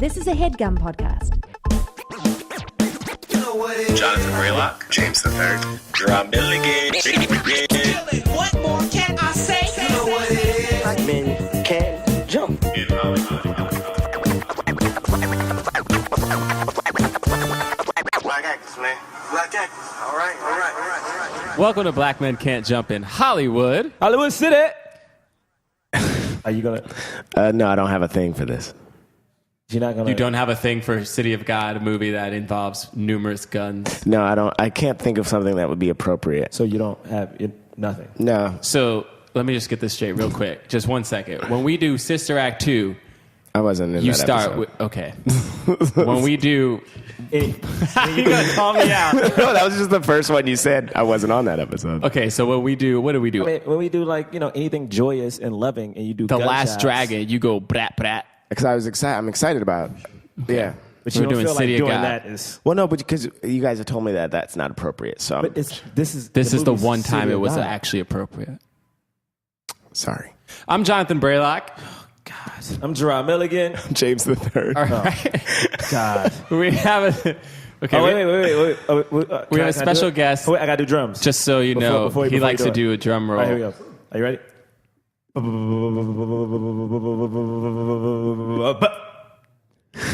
This is a HeadGum podcast. Jonathan Braylock, James III, Jerah Milligan. What more can I say? You know what it is. Black men can't jump. Black actors, man. Black actors. All right. Welcome to Black Men Can't Jump in Hollywood. Hollywood City. Are you gonna? No, I don't have a thing for this. You're not gonna. You don't have a thing for City of God, a movie that involves numerous guns. No, I don't. I can't think of something that would be appropriate. So you don't have nothing. No, So let me just get this straight real quick. Just 1 second. When we do Sister Act 2, I wasn't in you that start episode. with... Okay. When we do... You gotta call me out. No, that was just the first one you said. I wasn't on that episode. Okay, so when we do... What do we do? when we do anything joyous and loving, and you do The gunshots, Last Dragon, you go brat brat. Because I was excited. I'm excited about. Yeah. but you We're don't doing feel City like of doing God. that is. Well, no, but because you guys have told me that that's not appropriate. So But this is This is the movie's one time City it of was God. actually appropriate. sorry. I'm Jonathan Braylock. I'm Jerah Milligan. James the Third. All right. God. We have a... Okay, Oh, we- wait. We have a special guest. Wait, I gotta do drums. Just so you know, Before he you likes do to it. do a drum roll. All right, here we go. Are you ready?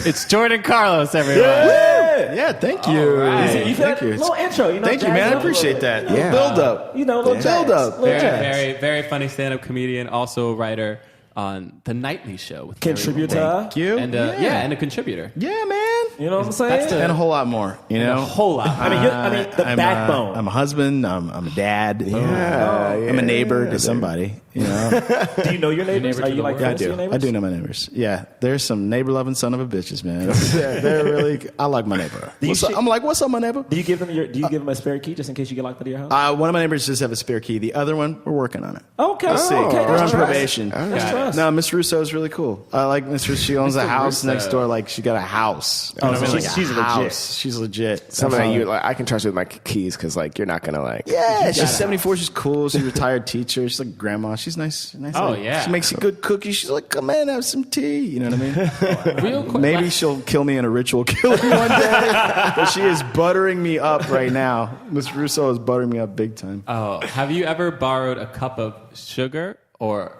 It's Jordan Carlos, everyone. Yeah, thank you. right. You feel Thank you. little intro, Thank you, man. I appreciate that. Yeah. Build up. Little Build up. Little Very, jazz. very, very funny stand-up comedian, also a writer on The Nightly Show. With Gary Contributor. Wilmore. Thank you. And, and a contributor. Yeah, man. You know what I'm saying? That's the- And a whole lot more, you know? A whole lot. I mean, the I'm backbone. I'm a husband. I'm a dad. Yeah, I'm a neighbor to somebody, you know? Do you know your neighbors? neighbor Are to you the like world. I friends to do. your neighbors? I do know my neighbors. Yeah, there's some neighbor-loving son of a bitches, man. They're really, I like my neighbor. I'm like, what's up, my neighbor? Do you give them a spare key just in case you get locked out of your house? One of my neighbors just have a spare key. The other one, we're working on it. Okay. Let's see. Okay, We're on that's trust. probation. That's trust. No, Miss Russo is really cool. I like Miss Russo. She owns a Mr. house Russo. next door. Like, she got a house. Oh, You know so what I mean? she's a legit. house. She's legit. Something that you like, I can trust you with my keys because like you're not gonna like. Yeah, she's 74. She's cool. She's a retired teacher. She's like grandma. She's nice. Oh, lady. yeah. She makes you good cookies. She's like, come in, have some tea. You know what I mean? Real quick. Maybe she'll kill me in a ritual killing one day. But she is buttering me up right now. Miss Russo is buttering me up big time. Oh, have you ever borrowed a cup of sugar or...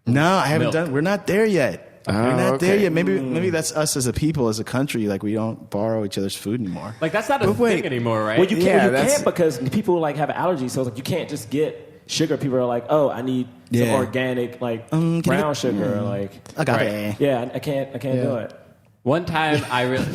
No, I haven't Milk. done. We're not there yet. We're not there okay. yet. Maybe that's us as a people, as a country. Like we don't borrow each other's food anymore. Like, that's not a wait. thing anymore, right? Well, you can't. Yeah, you that's- can't because people like have allergies. So like you can't just get sugar. People are like, oh, I need some Yeah. organic like can I brown get- sugar. Or, like, Agave. yeah, I can't do it. One time,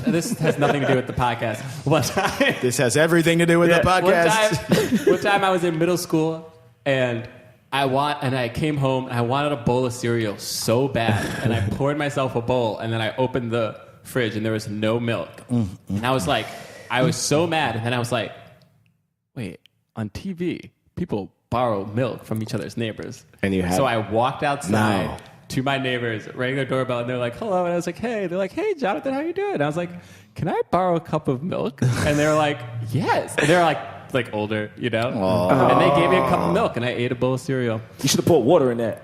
this has nothing to do with the podcast. One time... This has everything to do with the podcast. One time I was in middle school and I came home and I wanted a bowl of cereal so bad and I poured myself a bowl and then I opened the fridge and there was no milk. And I was like, I was so mad. And then I was like, wait, on TV, people borrow milk from each other's neighbors. And you had- So I walked outside No. to my neighbors, rang their doorbell, and they're like, hello. And I was like, hey. They're like, hey, Jonathan, how you doing? And I was like, can I borrow a cup of milk? And they're like, yes. And they're like older, you know? And they gave me a cup of milk, and I ate a bowl of cereal. You should have put water in that.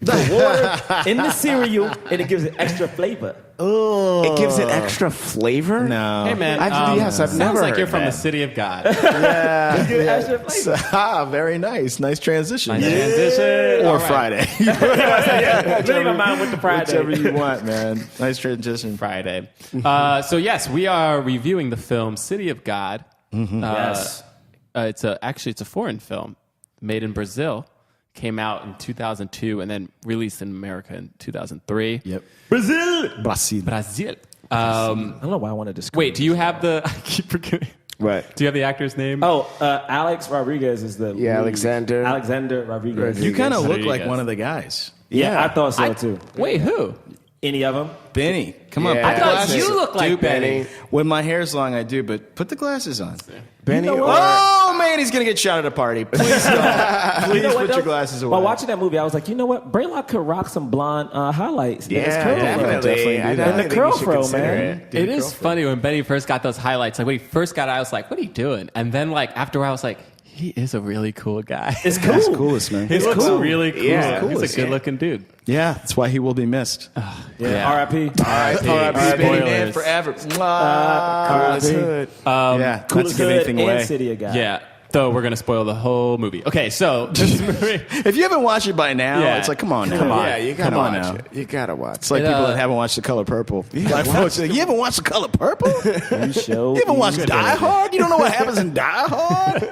Put water in the cereal, and it gives it extra flavor. It gives it extra flavor. No. Hey, man. Yes, I've sounds never like you're heard from that. the city of God. Extra flavor. Very nice. Nice transition. Nice transition. Or All right. Friday. Literally, my mind went to Friday. Whichever you want, man. Nice transition. Friday. So, yes, we are reviewing the film City of God. Yes. It's a foreign film made in Brazil. Came out in 2002 and then released in America in 2003. Yep. Brazil. Brasil. Brazil. I don't know why I wanted to. Wait, do you have the... I keep forgetting. What? Do you have the actor's name? Oh, Alex Rodrigues is the lead. Alexandre. Alexander Rodrigues. You kind of look Rodrigues. like one of the guys. Yeah, I thought so too. Wait, who? Any of them? Benny. Come on. Yeah. Put the I thought glasses. you looked like Do Benny. When my hair's long, I do, but put the glasses on. Benny You know or what? Oh, man, he's going to get shot at a party. Please don't. Please You know what, put your though? glasses away. While watching that movie, I was like, you know what? Braylock could rock some blonde highlights. yeah, His curl definitely. fro. I And definitely the think curl you should fro, consider man. it. It is funny when Benny first got those highlights. Like when he first got it, I was like, what are you doing? And then like after a while, I was like, He is a really cool guy. It's cool. He's the coolest, man. He looks really cool. Yeah. He's a good-looking dude. Yeah, that's why he will be missed. Yeah. R.I.P. R.I.P. baby man Spoilers. forever. Coolest hood. Yeah, Coolest not to give hood anything and away. city of God. Yeah. Though we're gonna spoil the whole movie. Okay, so this movie. If you haven't watched it by now, Yeah. it's like, come on now. Come on. Yeah, you gotta Come on watch now. it. You gotta watch It's like It, people that haven't watched The Color Purple. Black folks are like, you haven't watched The Color Purple? You show. You haven't watched Die Hard? You don't know what happens in Die Hard?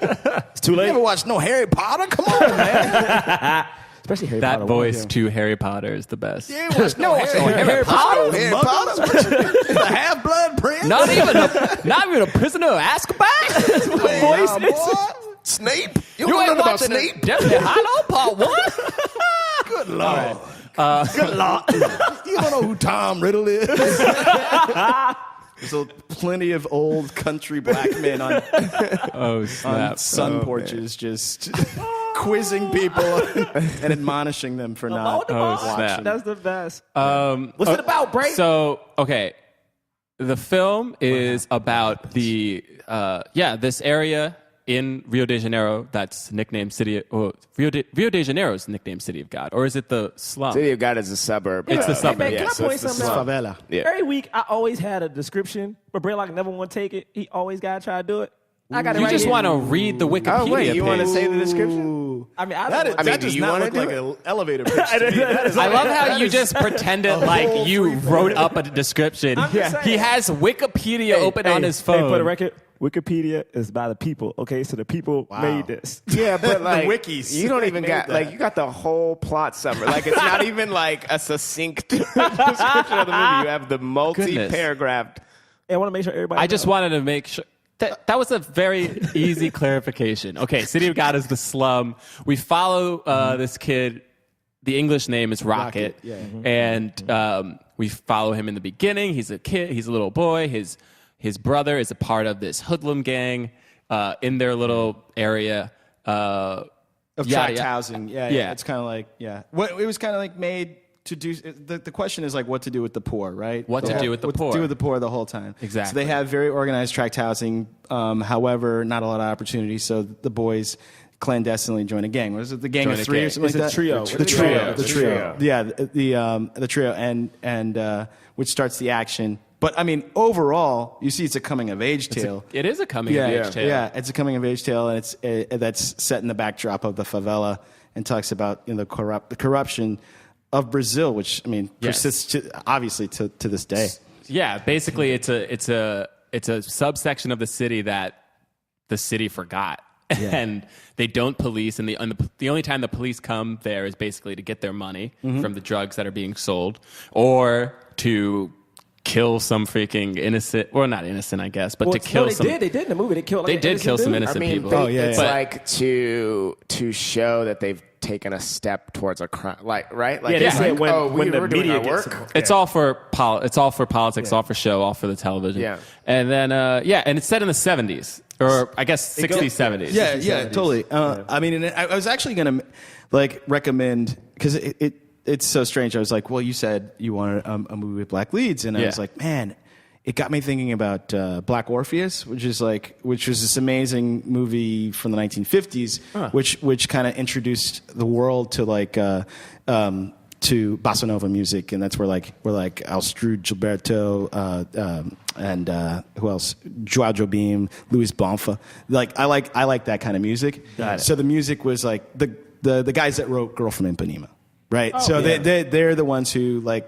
It's too You late. haven't watched no Harry Potter? Come on, man. Especially Harry That Potter. voice to Harry Potter is the best. You ain't watched no Harry Potter? Harry Potter? The Half-Blood Prince? Not even a prisoner of Azkaban. Voice. Snape? You don't know about Snape? Deathly Hollow Part 1. Good Lord. Good Lord. You don't know who Tom Riddle is? There's plenty of old country black men on Oh snap! sun porches just quizzing people and admonishing them for not Oh snap! That's the best. What's it about, Bray? So okay, the film is about the this area in Rio de Janeiro that's nicknamed City. Rio de Janeiro is nicknamed City of God, or is it the slum? City of God is a suburb. It's the Hey, suburb. man, can Yeah, I so point it's the something out? favela. Yeah. Every week, I always had a description, but Braylock never want to take it. He always got to try to do it. I got it You right just here. want to read the Wikipedia Oh wait, you want to page. say the description? I mean, I That, don't is, want that do does you not wanna look do like it? an elevator pitch to me. That is I like- love how that you is just pretended a like whole you free wrote frame. up a description. I'm just saying. He has Wikipedia open on his phone. Hey, for the record, Wikipedia is by the people. Okay, so the people made this. Yeah, but like wikis. you don't even Made got that. like you got the whole plot summary. Like it's not even like a succinct description of the movie. You have the multi-paragraph. And I want to make sure everybody. I just knows. wanted to make sure. That was a very easy clarification. Okay, City of God is the slum. We follow this kid. The English name is Rocket. Yeah. And we follow him in the beginning. He's a kid. He's a little boy. His brother is a part of this hoodlum gang in their little area. Of Yeah, tract yeah. housing. Yeah. Yeah. It's kind of like, What, it was kind of like made to do, the question is like what to do with the poor, right? What to do with the what poor. to do with the poor the whole time. Exactly. So they have very organized tract housing, however, not a lot of opportunities. So the boys clandestinely join a gang. Was it the Gang Join of a Three gang. or something It's like a that? trio. The trio. The trio. Yeah, the trio, and which starts the action. But I mean, overall, you see, it's a coming of age tale. It is a coming of age tale. Yeah, it's a coming of age tale, and it's that's set in the backdrop of the favela and talks about the corruption of Brazil, which I mean Yes. persists obviously to this day. Yeah, basically it's a subsection of the city that the city forgot. And they don't police, and the only time the police come there is basically to get their money from the drugs that are being sold, or to kill some freaking innocent, or not innocent, I guess, but to kill they some. did. They did in the movie. They killed. Like, They did kill some I innocent mean, people. it's But- like to show that they've taken a step towards a crime, like right? Like Yeah, they it's said like, when we the were doing media our gets work. involved. It's all for politics, all for show, all for the television. Yeah. And then and it's set in the 70s, or I guess 60s, 70s. Yeah, yeah, totally. I mean, and I was actually gonna like recommend because it's so strange. I was like, well, you said you wanted a movie with black leads, and I Yeah. was like, man. It got me thinking about Black Orpheus, which was this amazing movie from the 1950s, which kind of introduced the world to to bossa nova music, and that's where Alstrud Gilberto and who else? Joao Jobim, Luis Bonfa. I like that kind of music. Got it. So the music was like the guys that wrote Girl from Ipanema, right? They're the ones who they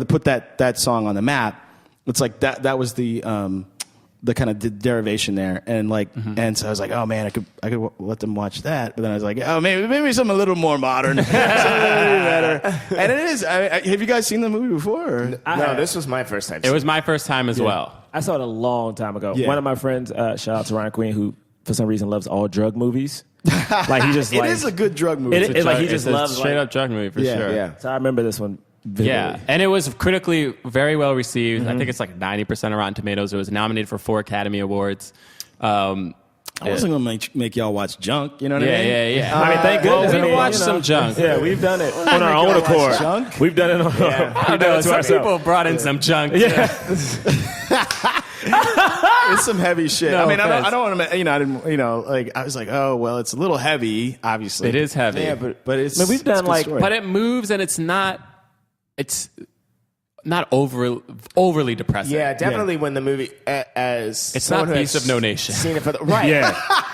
put that song on the map. It's like that was the kind of derivation there, and and so I was like, oh man, I could let them watch that, but then I was like, oh maybe something a little more modern, something better. And it is. Have you guys seen the movie before? Or? No, this was my first time. It was my first time as well. I saw it a long time ago. Yeah. One of my friends, shout out to Ryan Queen, who for some reason loves all drug movies. Like he just It is a good drug movie. It's like he It's just a loves straight like, up drug movie for Yeah, sure. yeah. So I remember this one. Vividly. Yeah, and it was critically very well received. I think it's like 90% of Rotten Tomatoes. It was nominated for 4 Academy Awards. I wasn't gonna make y'all watch junk. You know what I mean? Yeah. I mean, thank Well, goodness. we I mean, watched some junk. Yeah, we've done it on our own watch accord. junk? We've done it on our I don't know. Some people brought in some junk. Yeah. it's some heavy shit. No I mean, offense. I don't want to, I didn't, like, I was like, oh, well, it's a little heavy, obviously. It is heavy. Yeah, but it's. I mean, we've done, it's a good like- story. But it moves, and it's not overly depressing. Yeah, definitely. When the movie, as It's someone not who Beast has of No Nation. seen it for the right. Yeah,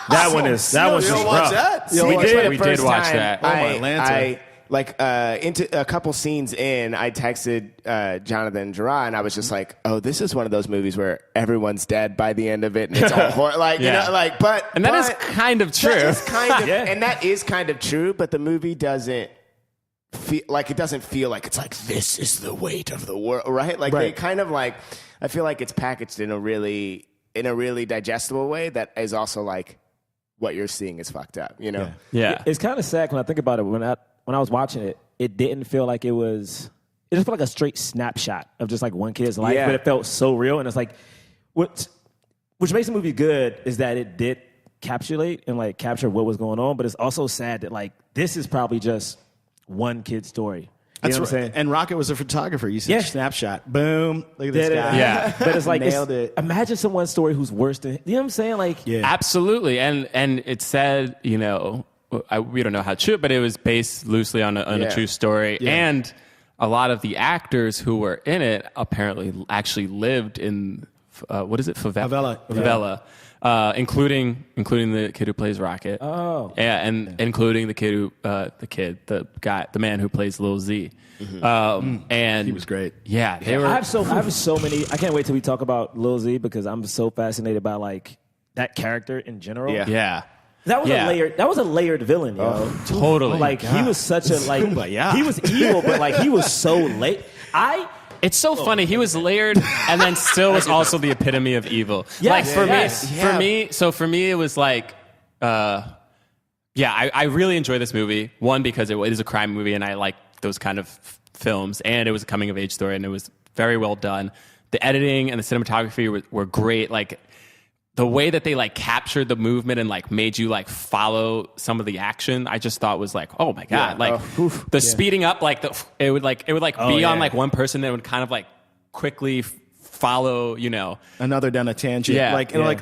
that one's you just don't watch rough. that? Seeing We it for did. the We did first watch time, that. Oh, my Lanta. Into a couple scenes in, I texted Jonathan and Jerah, and I was just like, "Oh, this is one of those movies where everyone's dead by the end of it, and it's all horror." Like, Yeah. you know, like, but And that is but kind of true. That is kind of, Yeah. and that is kind of true. But the movie doesn't feel like it's like this is the weight of the world, right? Like they kind of like, I feel like it's packaged in a really digestible way that is also like what you're seeing is fucked up, you know? Yeah. It's kind of sad when I think about it. When I was watching it, it didn't feel like it was. It just felt like a straight snapshot of just like one kid's life, Yeah. but it felt so real. And it's like, which makes the movie good is that it did capture what was going on. But it's also sad that like this is probably just one kid's story. You know what I'm saying? And Rocket was a photographer. You said Yeah. snapshot. Boom. Look at this guy. Yeah. But it's like Nailed it. Imagine someone's story who's worse than. You know what I'm saying? Like, Yeah. Absolutely, and it said, we don't know how true, but it was based loosely on a true story, and a lot of the actors who were in it apparently actually lived in what is it, favela, including the kid who plays Rocket. Oh, yeah, and including the kid who the man who plays Lil Z. And He was great. Yeah, they were. I have so many. I can't wait till we talk about Lil Z because I'm so fascinated by like that character in general. Yeah. Yeah. That was Yeah. a layered villain, yo. Totally. Like he was such a like Kumbaya. he was evil, but like he was so late. It's so funny. He was layered, and then still was also the epitome of evil. Yes, like yes. for me, it was like, I really enjoy this movie. One, because it is a crime movie, and I like those kind of films, and it was a coming of age story, and it was very well done. The editing and the cinematography were great. Like the way that they like captured the movement and like made you like follow some of the action, I just thought was like, oh my god, the speeding up, like it would be on like one person that would kind of like quickly follow, Another down a tangent. Yeah.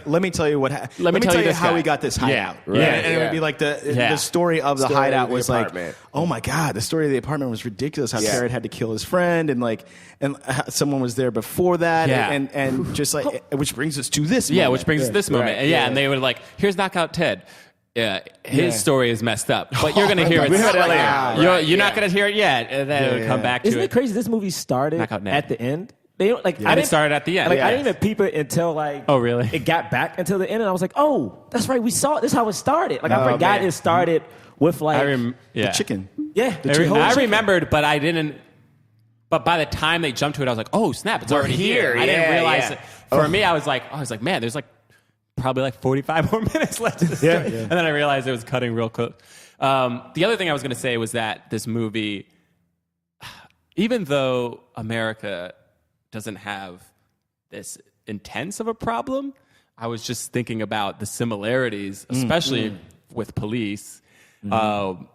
Let me tell you what happened. Let me tell you this how guy. we got this hideout. Yeah. Right. And it would be like the story of the Story hideout of the was apartment. like, oh my God, the story of the apartment was ridiculous. How Carrot had to kill his friend and someone was there before that. Yeah. And just like, which brings us to this moment. Yeah, which brings us to this moment. Right. And they would like, here's Knockout Ted. Yeah, his story is messed up, but you're going to hear it. We heard it later. You're not going to hear it yet, and then it would come back to Isn't it crazy? This movie started Knockout Ned. at the end. They don't like. And it started at the end. Like I didn't even peep it until like. Oh, really? It got back until the end, and I was like, "Oh, that's right. We saw it. This is how it started." Like I forgot man. it started with like The chicken. Yeah, I remembered, but I didn't. But by the time they jumped to it, I was like, "Oh snap! It's already here." I didn't Yeah, realize yeah. it. For me, I was like, "Man, there's like probably like 45 more minutes left." Of this story. And then I realized it was cutting real close. The other thing I was going to say was that this movie, even though America doesn't have this intense of a problem, I was just thinking about the similarities, especially with police, of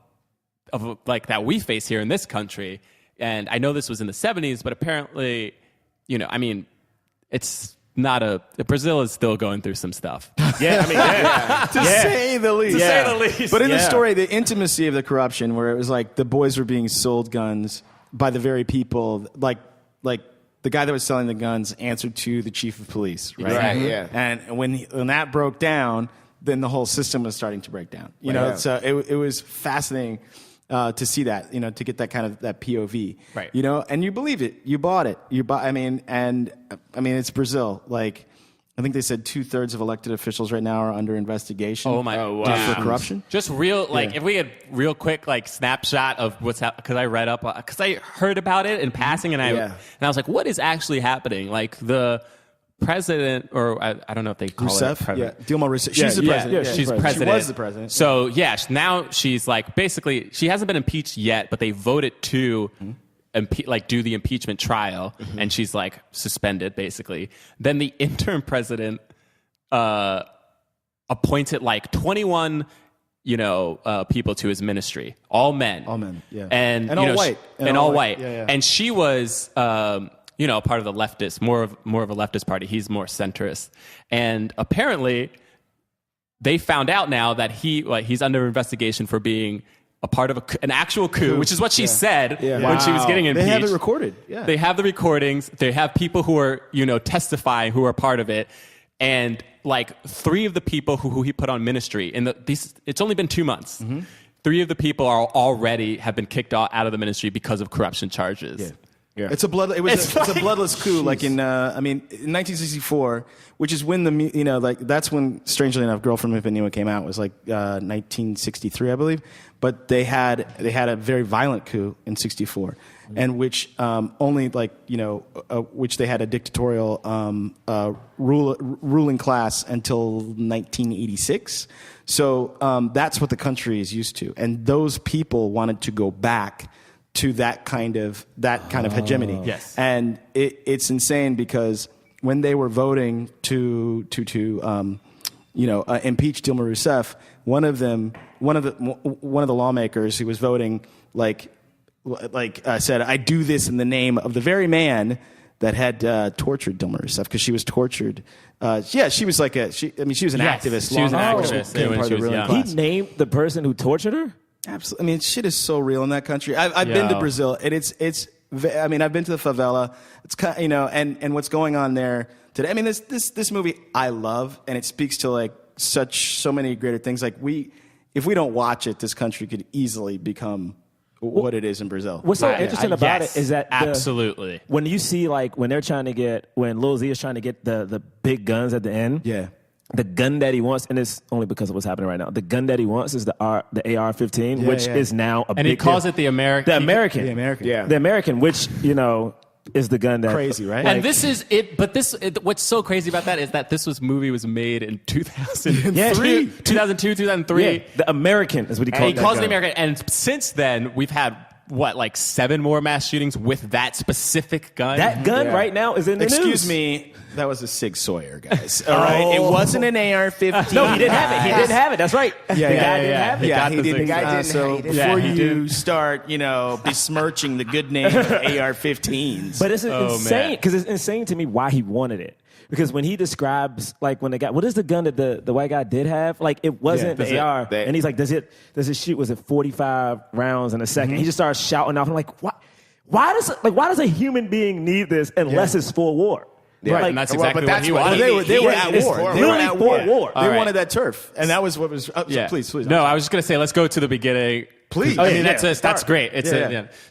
like that we face here in this country. And I know this was in the 70s, but apparently, it's not Brazil is still going through some stuff. To say the least. To say the least. But in the story, the intimacy of the corruption, where it was like the boys were being sold guns by the very people, like the guy that was selling the guns answered to the chief of police, right? Right, yeah. And when that broke down, then the whole system was starting to break down. So it was fascinating to see that, to get that kind of that POV, right? And you believe it, you bought it, it's Brazil, like. I think they said 2/3 of elected officials right now are under investigation. Oh wow! For corruption. Just if we had real quick snapshot of what's happening, because I read up, because I heard about it in passing, and I was like, what is actually happening? Like the president, or I don't know if they call Rousseff? it president. Yeah, Dilma Rousseff. She's the president. She's president. She was the president. So now she's like basically she hasn't been impeached yet, but they voted to. Do the impeachment trial, and she's like suspended basically. Then the interim president appointed like 21 people to his ministry, all men, yeah, and all white, and all white. Yeah. And she was part of the leftist, more of a leftist party. He's more centrist, and apparently, they found out now that he's under investigation for being a part of an actual coup, which is what she said when she was getting impeached. They have it recorded. Yeah. They have the recordings. They have people who are, testifying who are part of it. And like 3 of the people who he put on ministry, it's only been 2 months. Mm-hmm. 3 of the people have been kicked out of the ministry because of corruption charges. Yeah. Yeah. It's a bloodless coup. Geez. Like in 1964, which is when that's when, strangely enough, Girl from Ipanema came out. It was like 1963, I believe. But they had a very violent coup in '64, and which which they had a dictatorial ruling class until 1986. So that's what the country is used to, and those people wanted to go back to that kind of hegemony. Yes. And it's insane because when they were voting to impeach Dilma Rousseff, one of the lawmakers who was voting said, "I do this in the name of the very man that had tortured Dilma Rousseff," because she was tortured. She was she was an activist. She was an activist. He named the person who tortured her? Absolutely. I mean, shit is so real in that country. I've been to Brazil, and I've been to the favela. It's kind and what's going on there today. I mean, this movie I love, and it speaks to so many greater things. Like if we don't watch it, this country could easily become what it is in Brazil. What's so interesting about it is that absolutely when you see when Lil Z is trying to get the big guns at the end. Yeah. The gun that he wants, and it's only because of what's happening right now. The gun that he wants is the AR-15, which is now a big deal. And he calls it the American. The American. Yeah. The American, which, is the gun that... Crazy, right? And this is it, but what's so crazy about that is that this movie was made in 2003. 2002, 2003. Yeah, the American is what he calls it. He calls it the American, and since then, we've had... 7 more mass shootings with that specific gun? That gun right now is in the news. Excuse me, that was a Sig Sauer, guys. All right, it wasn't an AR-15. No, he didn't have it. He didn't have it. That's right. The guy didn't have it. Yeah, he didn't. The guy didn't. So before you start, besmirching the good name of AR-15s. But it's insane because it's insane to me why he wanted it. Because when he describes, when the guy, what is the gun that the white guy did have? It wasn't the AR. And he's like, does it shoot, was it 45 rounds in a second? Mm-hmm. He just starts shouting off. I'm like, why does a human being need this unless it's for war? Yeah. Right, and that's exactly what he wanted. They were at war. They were at war. They wanted that turf. And that was what was, please. No, I was just going to say, let's go to the beginning. Please. That's great.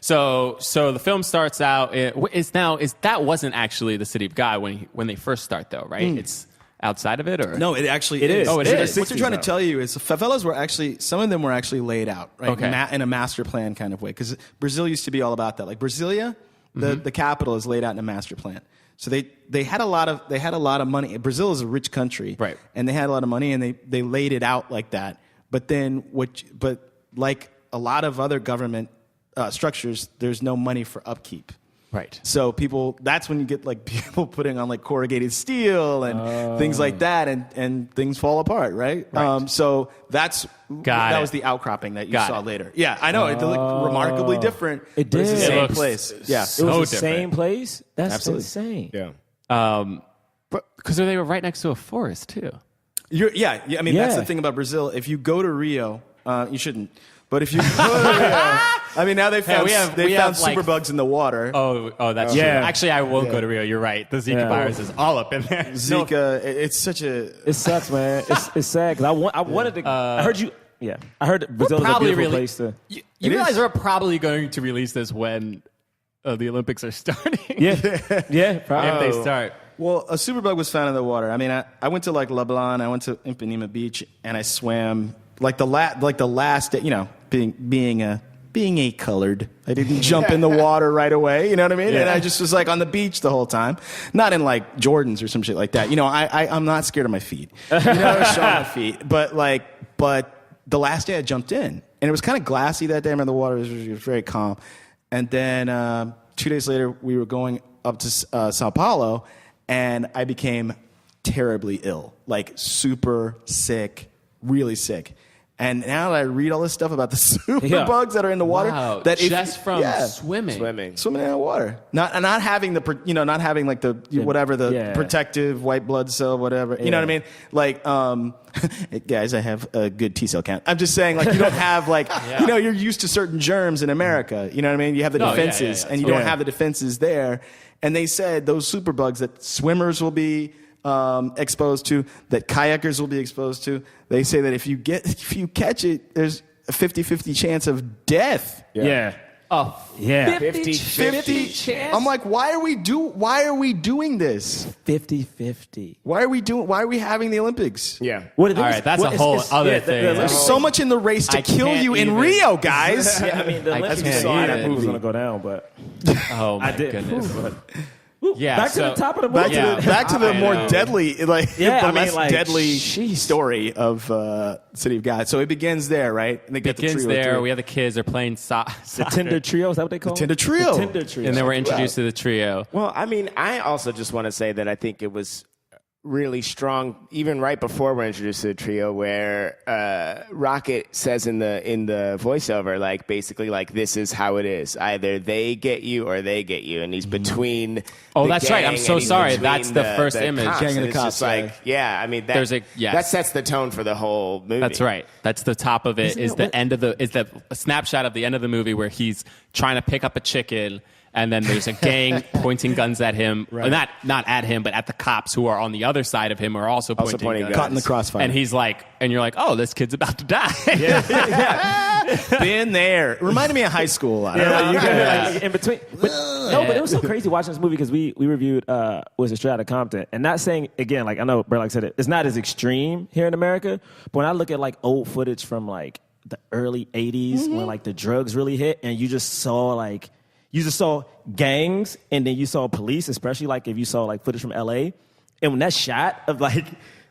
So the film starts out. That wasn't actually the City of God when they first start, though, right? It's outside of it, or no? It actually is. Oh, it is. What they're trying to tell you is the favelas were actually, some of them were actually laid out, right? Okay. In a master plan kind of way, because Brazil used to be all about that. Like Brasilia, the capital is laid out in a master plan. So they had a lot of money. Brazil is a rich country, right? And they had a lot of money, and they laid it out like that. But then like a lot of other government structures, there's no money for upkeep. Right. So that's when you get people putting on corrugated steel and things like that, and things fall apart, right? So that was the outcropping that you saw later. Yeah, I know. It looked remarkably different. It did. It's the same place. Yeah, it was the same place. That's absolutely insane. Yeah. Because they were right next to a forest too. I mean, that's the thing about Brazil. If you go to Rio, you shouldn't. But if you go to Rio, I mean, now they found superbugs in the water. Oh, that's true. Actually, I won't go to Rio. You're right. The Zika virus is all up in there. Zika, it's such a... It sucks, man. It's sad because I wanted to... I heard you... Yeah. I heard Brazil is a beautiful place to... You realize we're probably going to release this when the Olympics are starting? Yeah, probably. If they start. Well, a superbug was found in the water. I mean, I went to Leblon, I went to Ipanema Beach, and I swam... the last day, being a colored, I didn't jump in the water right away. You know what I mean? Yeah. And I just was on the beach the whole time, not in Jordans or some shit like that. I'm not scared of my feet. I was showing my feet, but the last day I jumped in, and it was kind of glassy that day. I remember the water was very calm, and then 2 days later we were going up to Sao Paulo, and I became terribly ill, super sick, really sick. And now that I read all this stuff about the superbugs that are in the water, Wow, that just from swimming swimming in the water, not having not having like the whatever the protective white blood cell, whatever. You know what I mean? Like, guys, I have a good T cell count. I'm just saying, like, you don't have like, you're used to certain germs in America. You know what I mean? You have the defenses, and you don't have the defenses there. And they said those superbugs that swimmers will be exposed to, that kayakers will be exposed to. They say that if you catch it, there's a 50-50 chance of death. Yeah. Oh, Yeah. 50 chance. I'm like, why are we doing this? 50-50. Why are we having the Olympics? Yeah. All right, that's a whole other thing. There's so much in the race to kill you in Rio, guys. Yeah, I mean, the Olympics can't saw that even. movie was going to go down, but Oh my I did. goodness. Yeah, Back to the top of the movie. Back to the I more know. deadly, like Yeah, the I mean, less like, deadly jeez. story of City of God. So it begins there, right? And they get Begins the trio there. through. We have the kids are playing The Tinder Trio, is that what they call it? Tinder Trio. The Tinder Trio. and then we're introduced to the trio. Well, I mean, I also just want to say that I think it was really strong, even right before we're introduced to the trio, where Rocket says in the voiceover, like, basically, like, this is how it is. Either they get you or they get you. And he's between Oh, the that's right. I'm gang so and he's sorry. between That's the first image. cops. Gang and And the it's just cops, like, yeah, I mean, There's a- yes. that sets the tone for the whole movie. That's right. That's the top of it. Isn't Is it the what- end of the is the a snapshot of the end of the movie where he's trying to pick up a chicken, and then there's a gang pointing guns at him. Right. Not at him, but at the cops who are on the other side of him are also pointing guns. Caught in the crossfire. And he's like, and you're like, oh, this kid's about to die. Been there. Reminded me of high school a lot. You got, like, in between. But it was so crazy watching this movie because we reviewed was it Straight Outta Compton, and not saying again, like, I know Braylock said it, it's not as extreme here in America, but when I look at like old footage from like the early '80s when like the drugs really hit, and you just saw gangs, and then you saw police, especially like if you saw like footage from LA, and when that shot of like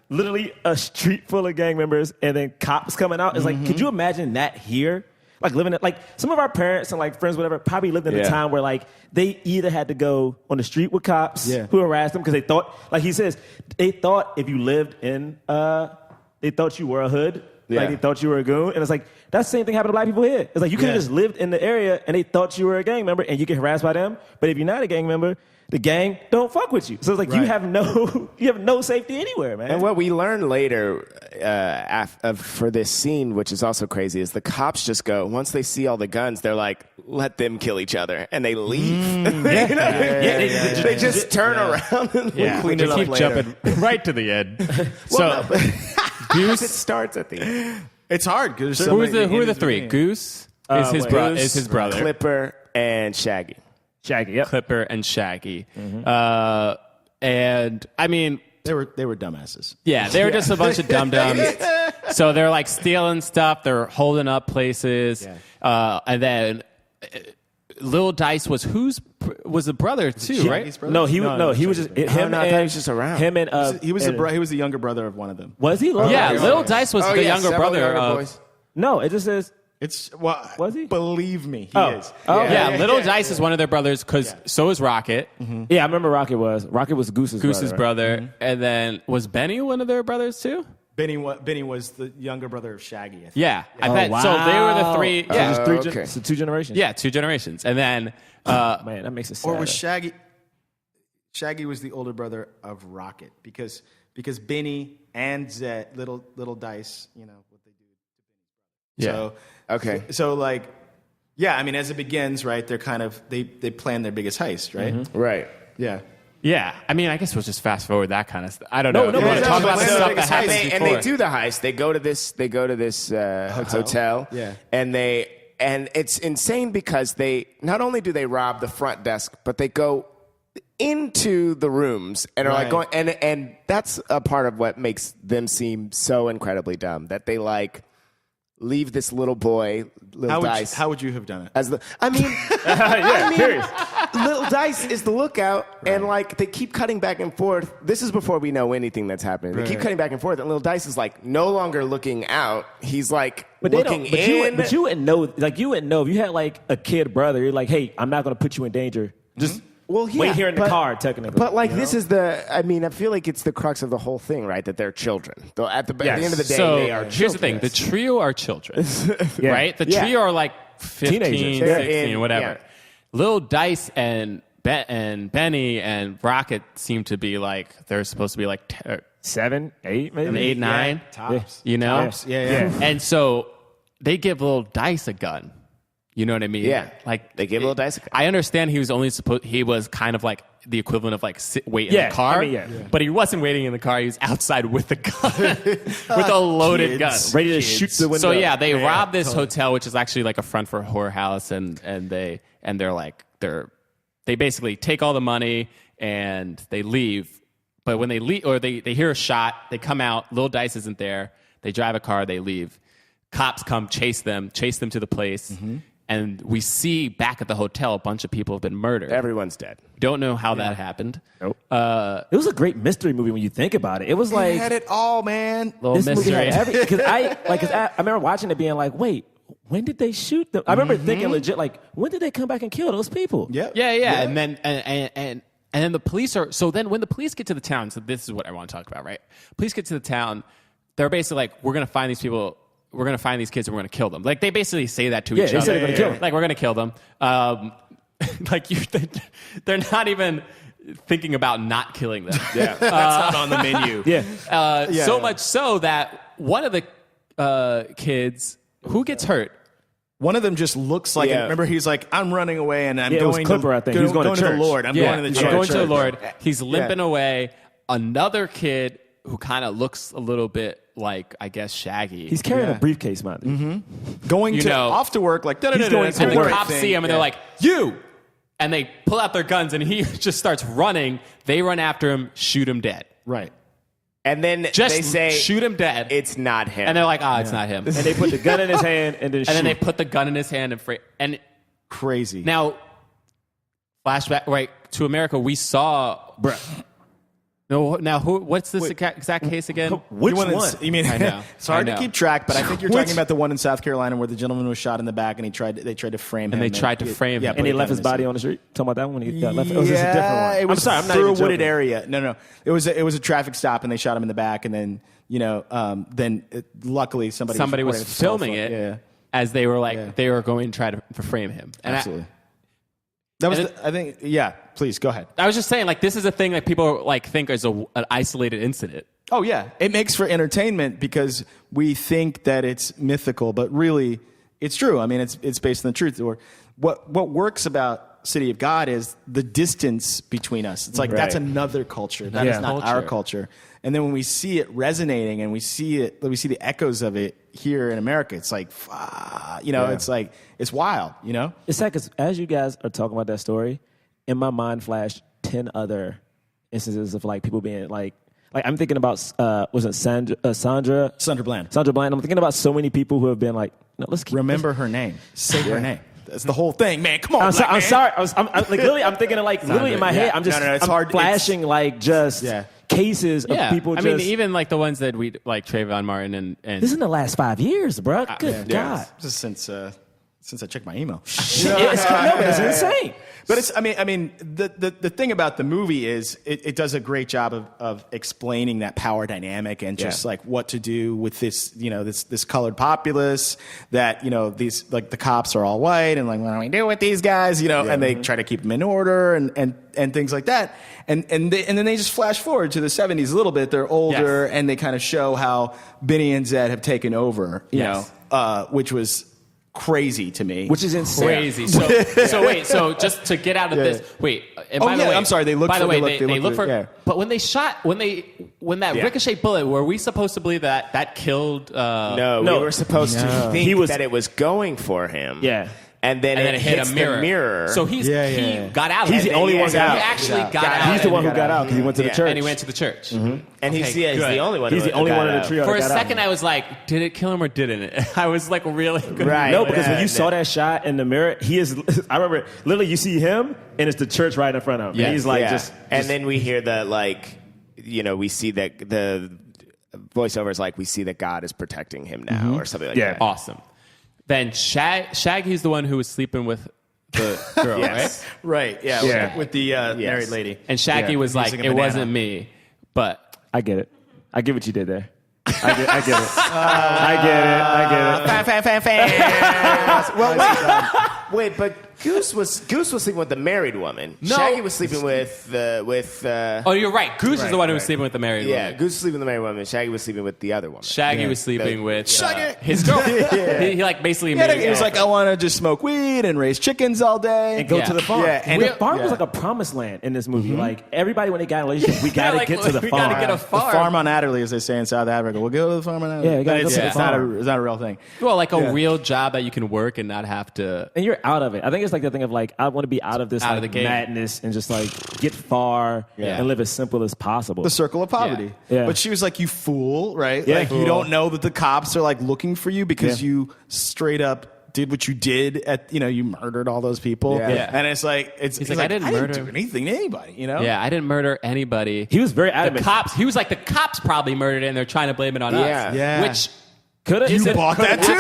literally a street full of gang members and then cops coming out, it's like, could you imagine that here? Like living it, like some of our parents and like friends, whatever, probably lived in a time where like they either had to go on the street with cops who harassed them because they thought, like he says, they thought if you lived in, they thought you were a hood. Like they thought you were a goon. And it's like, that same thing happened to black people here. It's like you could have just lived in the area and they thought you were a gang member and you get harassed by them. But if you're not a gang member, the gang don't fuck with you. So it's like you have no safety anywhere, man. And what we learn later for this scene, which is also crazy, is the cops just go, once they see all the guns, they're like, let them kill each other. And they leave. They just turn around and clean They it up keep later. jumping right to the end. Well, So Goose. it starts at the end. It's hard because Who are the three? Goose is his brother. Is his brother. Clipper and Shaggy. Shaggy, yep. Clipper and Shaggy. And I mean, They were dumbasses. yeah, they were just a bunch of dum-dums. So they're like stealing stuff. They're holding up places. And then Lil Dice was a brother too, right? No, he was just him. I thought he was just around. Him and He was the younger brother of one of them. was he? Yeah, Lil Dice was the younger several brother younger of. boys. No, it just says Was Was he? Believe me, he Oh. is. Oh, Yeah, Little Dice is one of their brothers because so is Rocket. yeah, I remember Rocket was Goose's brother. brother. And then was Benny one of their brothers too? Benny was the younger brother of Shaggy. I think. Yeah, I bet. So they were the three. So Yeah, just three okay. so two generations. yeah, two generations, and then Man, that makes it sad. Or was Shaggy? Shaggy was the older brother of Rocket because Benny and Zed, little Dice, you know what they do to Benny's brother. Yeah. Okay. So like, yeah, I mean, as it begins, right? They're kind of they plan their biggest heist, right? Right. Yeah. Yeah, I mean, I guess we'll just fast forward that kind of stuff. I don't know. no, If you want to no, talk no, about the no, stuff no, that happens before. And they do the heist. They go to this hotel. Yeah. And it's insane because they not only do they rob the front desk, but they go into the rooms and are like going and that's a part of what makes them seem so incredibly dumb, that they like leave this little boy, Little Dice. How would you have done it? As the, I mean, Little Dice is the lookout, and like they keep cutting back and forth. This is before we know anything that's happening. They keep cutting back and forth, and Little Dice is like no longer looking out. He's like looking in. You wouldn't know. Like you wouldn't know if you had like a kid brother. You're like, hey, I'm not going to put you in danger. Just Well, yeah, wait here in the car, technically. But like, this is I feel like it's the crux of the whole thing, right? That they're children. Though at the end of the day, so they are children. here's the thing: the trio are children, right? The trio are like 15, Teenagers. 16, whatever. Yeah. Lil Dice and Benny and Rocket seem to be like they're supposed to be like 7, 8, maybe 8, 9, Tops. you know. Tops. Yeah. And so they give Lil Dice a gun. You know what I mean? Yeah. Like They give Lil Dice a gun. I understand he was kind of like the equivalent of like wait in the car. But he wasn't waiting in the car. He was outside with a gun, with a loaded gun. ready to shoot the window. So yeah, they rob this hotel, which is actually like a front for a whorehouse, and they basically take all the money and they leave. But when they leave, or they hear a shot, they come out. Lil Dice isn't there. They drive a car. They leave. Cops come, chase them to the place. And we see back at the hotel a bunch of people have been murdered. Everyone's dead. Don't know how that happened. Nope. It was a great mystery movie when you think about it. It was They like had it all, man. Little this movie mystery. had everything. Because I remember watching it, being like, wait, when did they shoot them? I remember thinking legit, like, when did they come back and kill those people? Yep. Yeah. And then the police are. So then when the police get to the town, so this is what I want to talk about, right? Police get to the town. They're basically like, we're going to find these people. We're going to find these kids and we're going to kill them. Like, they basically say that to each other. Yeah, they said they're going to kill them. Like, we're going to kill them. They're not even thinking about not killing them. Yeah, that's not on the menu. So much so that one of the kids, who gets hurt? One of them just looks like. Remember, he's like, "I'm running away, and I'm Yeah, it was going Clipper, to. I think. He was going to the church. Lord. I'm going to the church. I'm going to the Lord. He's limping away. Another kid who kind of looks a little bit like, I guess, Shaggy. He's carrying a briefcase, man. Going You to know, off to work. Like, he's going to and the work cops see him and they're like, "You!" And they pull out their guns and he just starts running. They run after him, shoot him dead. right. And then Just they say, shoot him dead. it's not him. And they're like, it's not him. And they put the gun in his hand and then shoot. And then they put the gun in his hand and Crazy. now, flashback right to America. We saw. No, now what's this exact case again? Which one? one? You mean I know. it's hard I to know. keep track, but I think you're talking about the one in South Carolina where the gentleman was shot in the back and they tried to frame him. they tried to frame him. Yeah, And put they a left gun his in body hand. on the street. Talking about that one when he got left. Or was this a different one? It was I'm sorry, I'm not through even a wooded joking. area. No. It was a traffic stop, and they shot him in the back, and then luckily somebody was recorded his filming cell phone. it Yeah, as they were like they were going to try to frame him. And absolutely. That was, I think. Yeah, please go ahead. I was just saying, like, this is a thing that people like think is an isolated incident. Oh yeah, it makes for entertainment because we think that it's mythical, but really, it's true. I mean, it's based on the truth. Or what works about City of God is the distance between us. It's like that's another culture. That is not our culture. And then when we see it resonating and we see the echoes of it here in America, it's like, it's like it's wild. You know, It's sad because as you guys are talking about that story, in my mind flashed 10 other instances of like people being like I'm thinking about was it Sandra Bland? Sandra Bland. I'm thinking about so many people who have been like, no, let's keep remember her name, say her name. That's the whole thing, man. Come on, I'm sorry. I'm like literally. I'm thinking of like literally in my head. I'm just it's I'm hard. flashing like just cases of people. I mean, even like the ones that we like Trayvon Martin and this is in the last 5 years, bro. Good God. Just since I checked my email. It's insane. But it's, I mean, the thing about the movie is it does a great job of explaining that power dynamic and just like what to do with this, this colored populace that, these, like the cops are all white and like, what do we do with these guys, and they try to keep them in order and things like that. And then they just flash forward to the 70s a little bit. They're older and they kind of show how Benny and Zed have taken over, which was crazy to me. Which is insane. Crazy. So wait. So just to get out of this. Wait. And by the way, I'm sorry. They look. By the for, way, they look for. Yeah. But when they shot, when that ricochet bullet, were we supposed to believe that killed? No, we were supposed to think that it was going for him. Yeah. And then it hit a mirror. So he got out. He's the only one He out. actually got out. He's the one who got out because he went to the church. And he went to the church. And he's good. the only one. He's the only one in the trio. For a that got second, out. I was like, did it kill him or didn't it? I was like really good. Right. No, because when you saw that shot in the mirror, he is. I remember literally you see him and it's the church right in front of him. Yes. And he's like just. And then we hear the we see that the voiceover is like, we see that God is protecting him now or something like that. Awesome. Then Shaggy's the one who was sleeping with the girl, Yes. right? Right. Yeah. Yeah. With the married lady. And Shaggy was like, Using a it banana. wasn't me, but I get it. I get what you did there. I get it. I get it. Wait, but Goose was sleeping with the married woman. No. Shaggy was sleeping with oh, you're right. Goose is the one who was sleeping with the married woman. Goose was sleeping with the married woman. Shaggy was sleeping with the other woman. Shaggy was sleeping with Shaggy. his girlfriend. He like basically Yeah, made he was like, I want to just smoke weed and raise chickens all day. And go Yeah. to the farm. Yeah, And and- the farm yeah. was like a promised land in this movie. Like everybody, when they got in a relationship, we gotta like, get to the we farm. gotta get a The farm. farm on Adderley, as they say in South Africa. We'll go to the farm on Adderley. Yeah, you gotta But go to the it's not farm. it's not a real thing. Well, like a real job that you can work and not have to. And you're out of it. I think it's like the thing of like, I want to be out of this Out like, of the game. madness and just like get far Yeah. and live as simple as possible. The circle of poverty. Yeah. But she was like, you fool, right? Yeah. Like, you don't know that the cops are like looking for you because Yeah. you straight up did what you did at, you murdered all those people. Yeah. Yeah. And it's like, he's like, I didn't I murder- didn't do anything to anybody, Yeah, I didn't murder anybody. He was very The adamant. cops. He was like, the cops probably murdered it, and they're trying to blame it on Yeah. us. Yeah. Which Could have. You bought that too.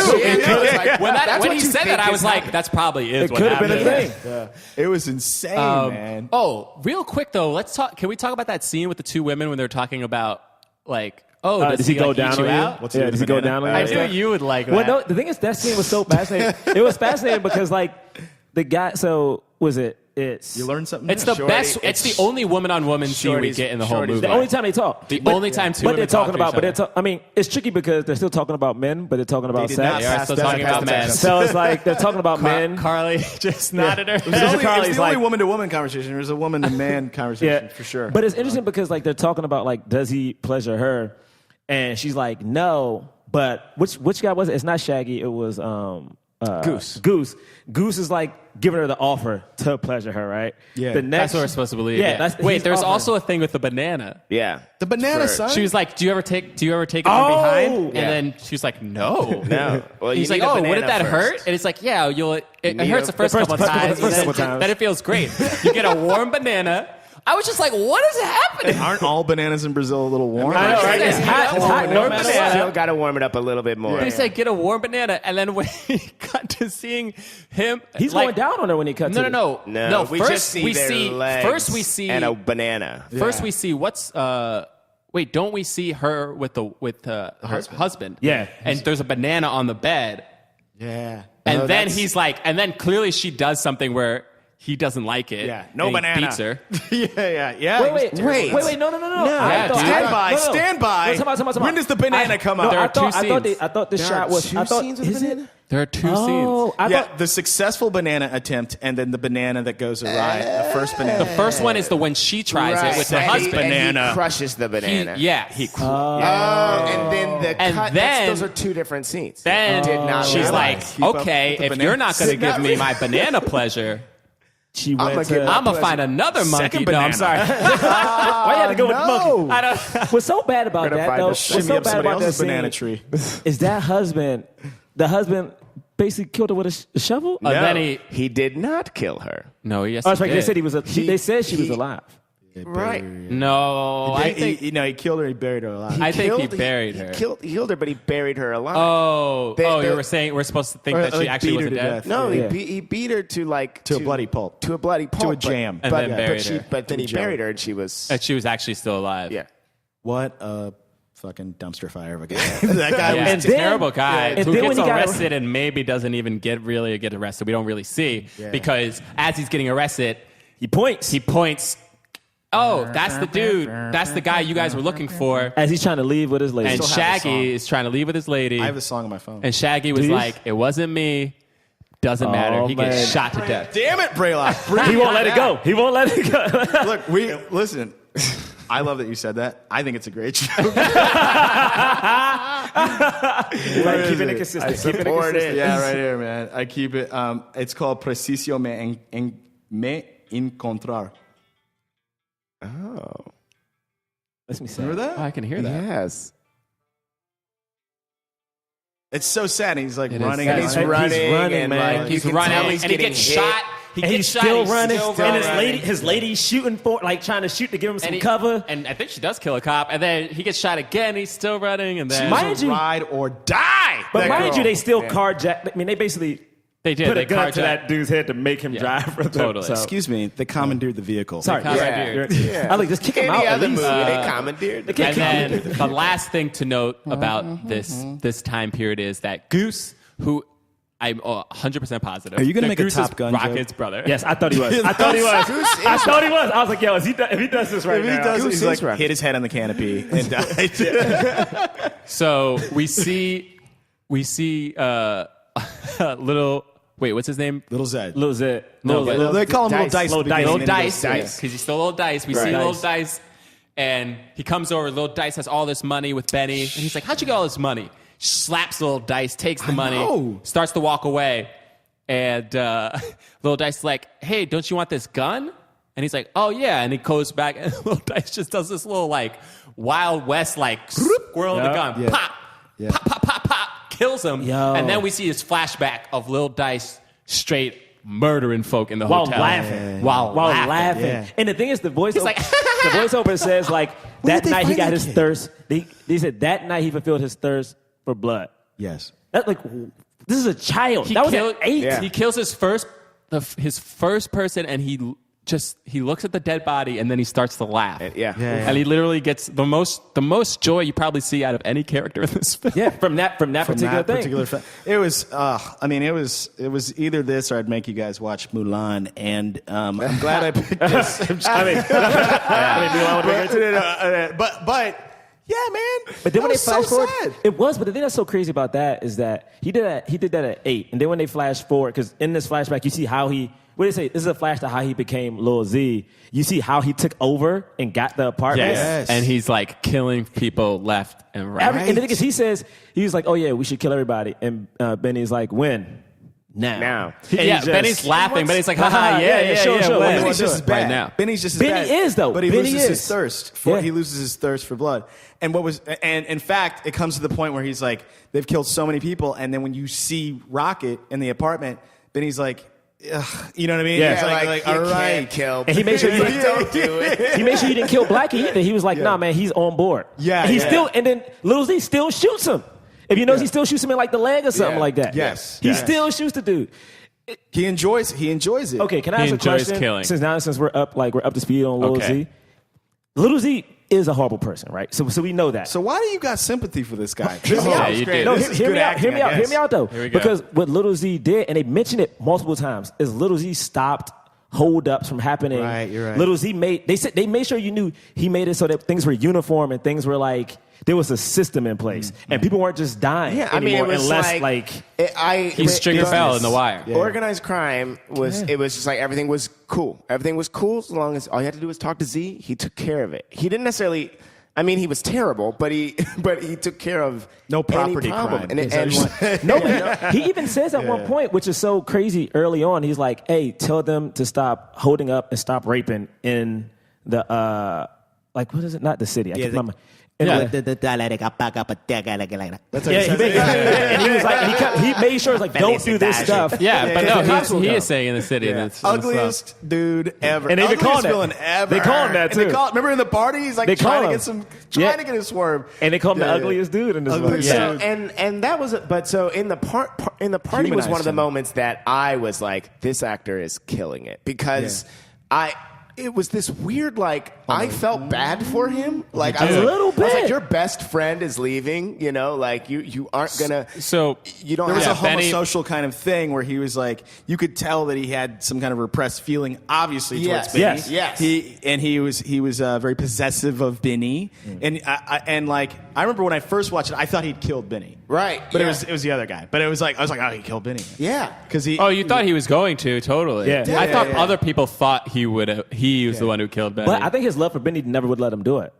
when he said that, I was like, that's probably is It what could have been a happened. thing. It was insane, man. Oh, real quick though, let's talk. Can we talk about that scene with the two women when they're talking about like, oh, Does he go like, down eat on you you? out? What's Yeah, he does he go down on you? I and knew stuff? you would like that. Well, no, the thing is, that scene was so fascinating. It was fascinating because, like, the guy. So was it? It's You learned something It's new? the best. It's the only woman-on-woman scene we Shorty's- get in the whole Shorty's movie. the only time they talk. The only time two But they're women talk talking to about. each But they're. other. I mean, it's tricky because they're still talking about men, but they're talking about did sex. not They are pass still that talking about test. men. So it's like they're talking about men. Carly just nodded her It was head. the only, Carly's like- woman-to-woman conversation. It was a woman-to-man conversation, for sure. But it's interesting because like they're talking about like does he pleasure her, and she's like no. But which guy was it? It's not Shaggy. It was Goose. Goose is like giving her the offer to pleasure her, right? Yeah. The next, That's what we're supposed to believe. Yeah. Wait, he's there's offering. also a thing with the banana. Yeah. the banana, For- son. She was like, "Do you ever take it from Oh, behind?" And yeah. then she's like, "No." No. Well, He's you like, need a "Oh, wouldn't banana that first. hurt?" And it's like, "Yeah, it need hurts a- the first couple times, first and couple times. then it feels great. You get a warm banana." I was just like, "What is happening?" Aren't all bananas in Brazil a little warm? I know, right? Yeah. It's hot, it's hot, no Warm matter banana. what. Still got to warm it up a little bit more. He said, "Get a warm banana," and then when he got to seeing him, He's like, going down on her when he cuts. No, it. no, no, No, we First just see we their see. legs First we see and a banana. First, we see what's. Wait, don't we see her with her husband? Yeah. and there's a banana on the bed, Yeah. and then he's like, and then clearly she does something where he doesn't like it. Yeah, no and he banana. beats her. yeah. Wait, no. Yeah, dude. Stand by. When does the banana come No, out? There are two I thought the There shot are was. two I thought scenes with is banana? it? There are two Oh, scenes. I Yeah, thought. the successful banana attempt and then the banana that goes awry. The first banana. The first one is the when she tries it with her And husband. And he crushes the banana. He And then the And cut. then- those are two different scenes. Then Did not she's realize. like, Keep up okay, with the if banana. you're not going to give me my banana pleasure, She went gonna to. get- I'm gonna find another monkey. Second No, I'm banana. sorry. Why you had to go with the monkey? I don't. What's so bad about We're gonna that find though? a What's Shimmy so up bad somebody about that else's banana scene tree. is that husband. The husband basically killed her with a shovel. And then He did not kill her. no, yes, Oh, that's he right. They did. said he was. They said she was alive. Right. No, I think. he killed her. He buried her alive. I think he Killed- buried her. He killed her, but he buried her alive. Oh, They- you were saying we're supposed to think Or, that she like, actually beat her wasn't to dead. death. No, Yeah. he beat her to like To a bloody pulp. To a bloody pulp. To a but- jam. And But, then but, buried she, her. but then he Jelly. buried her, and she was. And she was actually still alive. Yeah. What a fucking dumpster fire of a guy. that guy Yeah, was. And then- terrible guy and who then gets when he got arrested and maybe doesn't even get arrested. We don't really see because as he's getting arrested, He points. he points. Oh, that's the dude. That's the guy you guys were looking for. as he's trying to leave with his lady. And still have the song. Shaggy is trying to leave with his lady. I have the song on my phone. And Shaggy was you? like, "It wasn't me. Doesn't matter. Oh, He gets man. shot to death." Damn it, Braylock. he won't let it go. He won't let it go. Look, listen. I love that you said that. I think it's a great show. Like, keeping it consistent. Keeping it support consistent. it. Yeah, right here, man. I keep it. It's called Preciso Me Encontrar. Oh. Let me see. Remember that? Oh, I can hear that. Yes. It's so sad. He's like It is running. sad. And He's he's running, running, and man. like, He's you can running tell and he's he getting gets hit. shot. And he's still running, and running. his lady's shooting for, like trying to shoot to give him some And he- cover. And I think she does kill a cop. And then he gets shot again. He's still running. And then Mind you- ride or die. But That mind girl. you, they still carjacked. I mean, they basically They did. put They a gun to carjacked- that dude's head to make him drive for them. Totally. So. Excuse me, they commandeered the vehicle. Sorry. Commandeered. Yeah. I like just kick him out. Any at other least. movie they commandeered. And then the last thing to note about this time period is that Goose, who I'm 100% positive. Are you gonna that make a Goose Top is Gun Rocket's joke? brother. Yes, I thought he was. I thought he was. I thought he was. I was like, yo, if he does this right If he now. does, Goose he's is like right. hit his head on the canopy and died. So we see little. Wait, what's his name? Little Zed. Little Zed. No, Little They call him Little Dice. Little Dice. Little and then he Dice, goes, because he's still Little Dice. We see Little Dice, and he comes over. Little Dice has all this money with Benny, and he's like, "How'd you get all this money?" Slaps Little Dice, takes the money, know. starts to walk away, and Little Dice is like, "Hey, don't you want this gun?" And he's like, "Oh yeah," and he goes back, and Little Dice just does this little like Wild West like squirrel in the gun, Yeah. pop, pop, pop, pop, pop, kills him, Yo. and then we see his flashback of Little Dice straight murdering folk in the While hotel laughing. while laughing. Yeah. And the thing is, the voiceover, like, the voiceover says like that did they night he find got that his kid? thirst. They said that night he fulfilled his thirst for blood. Yes. That like this is a child. He that was killed, at 8. Yeah. He kills his first person, and he looks at the dead body, and then he starts to laugh. Yeah. And he literally gets the most joy you probably see out of any character in this film. Yeah, from that From particular that thing. particular film. It was, it was either this or I'd make you guys watch Mulan, and I'm glad I picked this. But yeah, man. But then when they that was flash so forward, sad. it was. But the thing that's so crazy about that is that he did that at 8, and then when they flash forward, because in this flashback you see how he. What do they say? This is a flash to how he became Lil Z. You see how he took over and got the apartment. Yes. And he's like killing people left and right. And the thing is, he was like, "Oh yeah, we should kill everybody." And Benny's like, "When? Now." Benny's laughing. Benny's like, haha, yeah, sure. when? Benny's Benny's just as bad. Right now. Benny's just as Benny bad. is, though. But he Benny loses his is. thirst. Yeah. He loses his thirst for blood. And in fact, it comes to the point where he's like, they've killed so many people, and then when you see Rocket in the apartment, Benny's like, ugh, you know what I mean? Yeah. It's like you all can't right. kill. And he made sure you don't do it. He made sure he didn't kill Blackie either. He was like, "Nah, man, he's on board." Yeah, and he yeah. still, and then Lil Z still shoots him. If you notice, he still shoots him in like the leg or something Yeah. like that. Yes. he Yes. still shoots the dude. He enjoys it. Okay, can I He ask a enjoys question? killing. Since we're up to speed on Lil Okay. Z. Lil Z is a horrible person, right? So we know that. So why do you got sympathy for this guy? Hear me out. you did. No, This is hear good me out. acting, Hear me I out. Hear guess. me out, though. Here we go. Because what Little Z did, and they mentioned it multiple times, is Little Z stopped hold-ups from happening. Right, you're right. Little Z they made sure you knew he made it so that things were uniform and things were like there was a system in place, and people weren't just dying Yeah, I mean, anymore it was unless like, He's Stringer Bell in The Wire. Organized crime was. It was just like everything was cool. Everything was cool as long as all you had to do was talk to Z. He took care of it. He didn't necessarily. I mean, he was terrible, but he took care of No property any problem. crime. He even says at one point, which is so crazy early on, he's like, "Hey, tell them to stop holding up and stop raping in the like what is it? Not the city. I can't remember. That's Yeah, and he was like, he made sure it's like, don't do this stuff. Yeah, but Because the cops no, will he come. is saying in the city. Yeah. That's Ugliest dude ever. And they even call him Ugliest that. villain ever. They call him that, And they too. remember in the party, he's like They call trying to him. get some, Yeah. to get a swerve. And they call him the Yeah. ugliest dude in this movie. Ugliest Yeah. dude. And that was but so in the party was Humanized one of the him. moments that I was like, this actor is killing it because it was this weird like I felt bad for him like I was A like, little I was like bit. your best friend is leaving, you know, like you aren't gonna So you don't There was have a Benny- homosocial kind of thing where he was like, you could tell that he had some kind of repressed feeling, obviously, Yes. towards Benny. Yes. He was very possessive of Benny, and I remember when I first watched it, I thought he'd killed Benny, Right, But yeah. it was the other guy. But it was like I was like, oh, he killed Benny, Yeah. because he. Oh, you thought he was going to, totally. Yeah. I Yeah, thought yeah. other people thought he would. He was the one who killed Benny. But I think his love for Benny never would let him do it.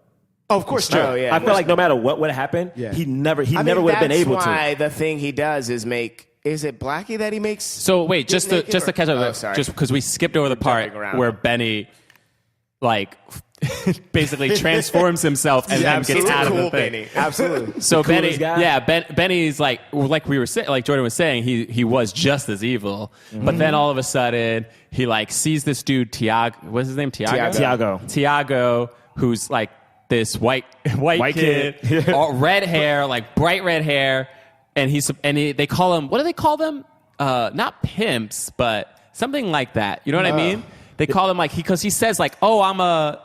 Oh, of course, true. Oh, yeah. I feel like no matter what would happen, he never I never mean, would have been that's able why to. the thing he does is make is it Blackie that he makes So wait, just naked to or- catch up, Oh, sorry. just because we skipped over the part jumping around. where Benny, like, basically transforms himself and then gets out of the cool thing. Benny. Absolutely. So Benny, coolest guy. yeah, Benny's like we were saying, like Jordan was saying, he was just as evil, but then all of a sudden he like sees this dude Tiago, what's his name? Tiago, who's like this white kid, kid. all red hair, like bright red hair, and they call him, what do they call them? not pimps, but something like that. You know what I mean? They call him like because he says like, oh, I'm a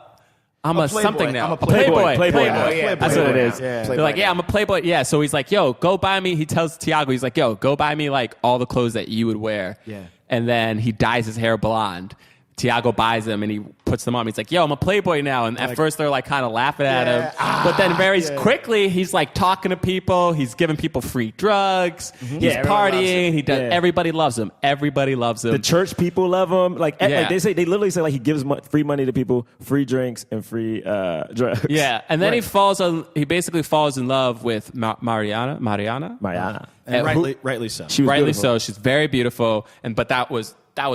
something now. I'm a playboy. Yeah, That's what it is. Yeah. They're like, yeah, I'm a playboy. Yeah. So he's like, yo, go buy me. He tells Tiago, he's like, yo, go buy me like all the clothes that you would wear. Yeah. And then he dyes his hair blonde. Tiago buys them and he puts them on. He's like, yo, I'm a playboy now. And at first they're like kind of laughing at him. But then very quickly he's like talking to people. He's giving people free drugs. He's partying. He does. Yeah. Everybody loves him. Everybody loves him. The church people love him. Like they literally say like he gives free money to people, free drinks and free drugs. Yeah, and then he basically falls in love with Mariana. And rightly so. She was Rightly beautiful. so. She's very beautiful. But that was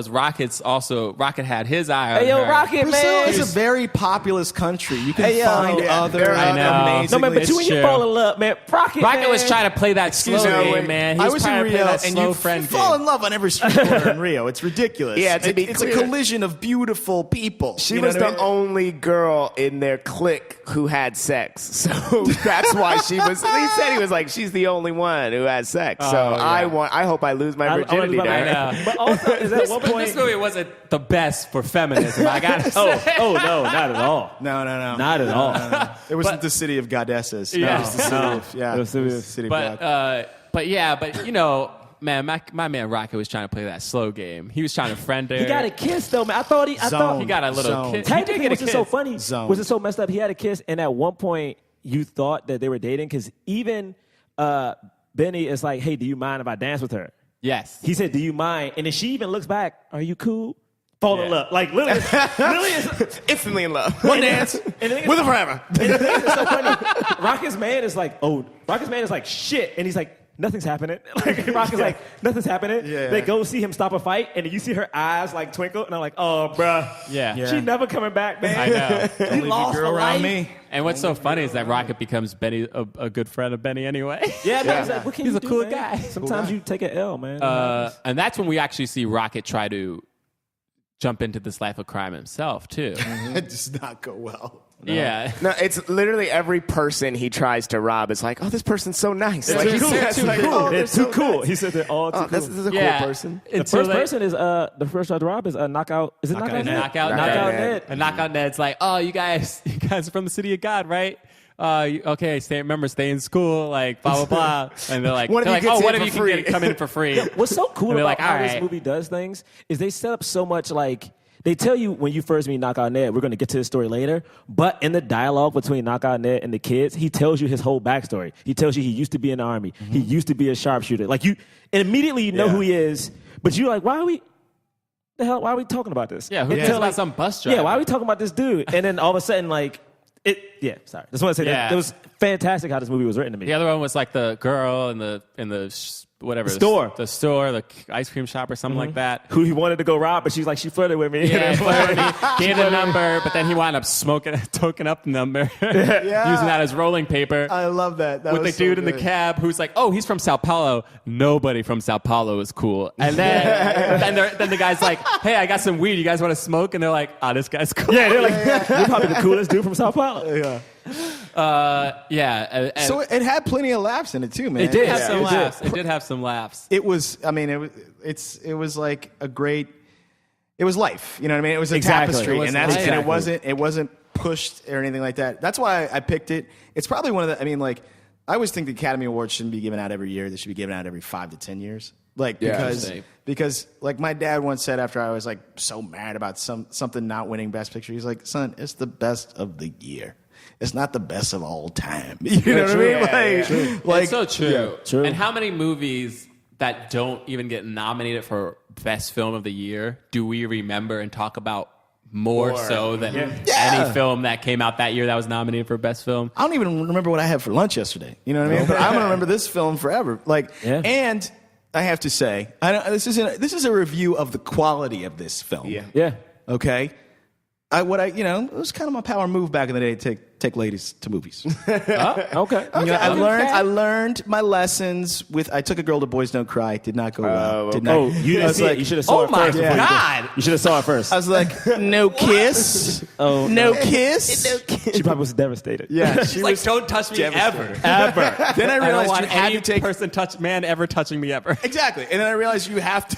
Rocket's also. Rocket had his eye on Hey, yo, her. Rocket, Brazil man. is a very populous country. You can Hey, yo. find Yeah, other I know. amazing. No, man, but you when you true. fall in love, man, Rocket Was man. trying to play that slow game, man. He I was in trying to play Rio, that and slow you friend fall game. in love on every street corner in Rio. It's ridiculous. Yeah, to be it's clear. a collision of beautiful people. She You know was what I the mean? only girl in their clique who had sex. So that's why she was. He said he was like, she's the only one who has sex. So I hope I lose my virginity to her. I know. But also, is at one But point. this movie wasn't the best for feminism. I gotta say. Oh no, not at all. No. Not at all. It wasn't the city of goddesses. Yeah. It was the city of, It was the city of But God. but you know, man, my man Rocket was trying to play that slow game. He was trying to friend her. He got a kiss though, man. I thought he He got a little Zone. kiss. Technically, He did which get a is so kiss. funny, Zone. was it so messed up? He had a kiss, and at one point, you thought that they were dating because even Benny is like, "Hey, do you mind if I dance with her?" Yes. He said, "Do you mind?" And then she even looks back, "Are you cool?" Fall in love, like literally, is Instantly in love. One dance and the thing is- with her forever. And the thing is so funny. Rocket's man is like shit, and he's like, nothing's happening. Like Rocket's like, nothing's happening. Yeah. They go see him stop a fight, and you see her eyes like twinkle, and I'm like, oh, bruh. Yeah. She never coming back, man. I know. You Leave your lost girl for around life. me. And what's so funny is that Rocket becomes Benny a good friend of Benny anyway. Yeah, man. It's like, what can He's you a do, cool man? guy. Sometimes you take an L, man. And that's when we actually see Rocket try to jump into this life of crime himself too. It does not go well. Yeah. No, it's literally every person he tries to rob is like, oh, this person's so nice. They're Like, too he's cool. like, They're too like, cool. oh, They're so too cool. nice. He said they're all too Oh, cool. this is a Yeah. cool person. The first person is the first to rob is Knockout. Is it Knockout Ned? Knockout Knockout Ned. And Knockout Ned's like, oh, you guys are from the city of God, right? Okay, stay in school, like blah blah blah. And they're like, What if you oh, get what in if you for can free? come in for free? What's so cool And they're about like, how all this right. movie does things is they set up so much like they tell you when you first meet Knockout Ned, we're going to get to this story later, but in the dialogue between Knockout Ned and the kids, he tells you his whole backstory. He tells you he used to be in the army. He used to be a sharpshooter. Like you, and immediately you know who he is, but you're like, why are we talking about this? Yeah, who Until, cares about some bus driver? Yeah, why are we talking about this dude? And then all of a sudden, like, sorry. Just want to say Yeah. that it was fantastic how this movie was written to me. The other one was like the girl in the whatever Store. the store, the ice cream shop or something like that. Who he wanted to go rob, but she's like, she flirted with me. Yeah, gave the number, but then he wound up toking up the number, using that as rolling paper. I love that. With the dude in the cab who's like, oh, he's from Sao Paulo. Nobody from Sao Paulo is cool. And then then the guy's like, hey, I got some weed. You guys want to smoke? And they're like, this guy's cool. Yeah, they're like, you're probably the coolest dude from Sao Paulo. Yeah. And So it had plenty of laughs in it too, man. it did have Yeah, some it did. laughs. It did have some laughs. It was. I mean, it was like a great. It was life. You know what I mean? It was a Exactly. tapestry, It was and that's life. and it wasn't pushed or anything like that. That's why I picked it. It's probably one of the. I mean, like I always think the Academy Awards shouldn't be given out every year. They should be given out every 5 to 10 years. Like because like my dad once said after I was like so mad about something not winning Best Picture, he's like, son, it's the best of the year. It's not the best of all time. You know what I mean? Like It's so true. Yeah, true. And how many movies that don't even get nominated for Best Film of the Year do we remember and talk about more so than any film that came out that year that was nominated for Best Film? I don't even remember what I had for lunch yesterday. You know what I mean? But I'm gonna remember this film forever. Like, and I have to say, this is a review of the quality of this film. Yeah. Yeah. Okay. It was kind of my power move back in the day to take ladies to movies. Okay. I learned my lessons with. I took a girl to Boys Don't Cry. Did not go well. Did not. Oh, you didn't see it. You should have saw it first. Oh my God! You should have saw it first. I was like, no kiss. No kiss. She probably was devastated. Yeah, She's like, don't touch me ever. Ever. Then I I don't realized want you had any to take man ever touching me ever. exactly, and then I realized you have to.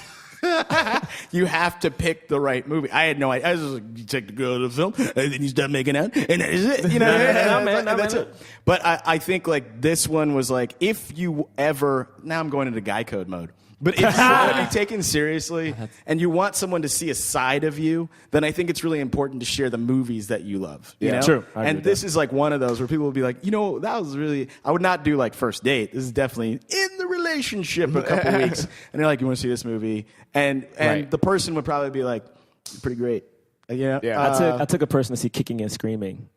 You have to pick the right movie. I had no idea. I was just like, you take the girl to the film, and then you start making out, and that is it. You know, that's it. But I think like this one was like, if you ever, now I'm going into guy code mode. But if you want to be taken seriously and you want someone to see a side of you, then I think it's really important to share the movies that you love. You know? True. And this is like one of those where people will be like, that was really, I would not do like first date. This is definitely in the relationship a couple weeks. And they're like, you want to see this movie? And the person would probably be like, pretty great. You know? Yeah. I took a person to see Kicking and Screaming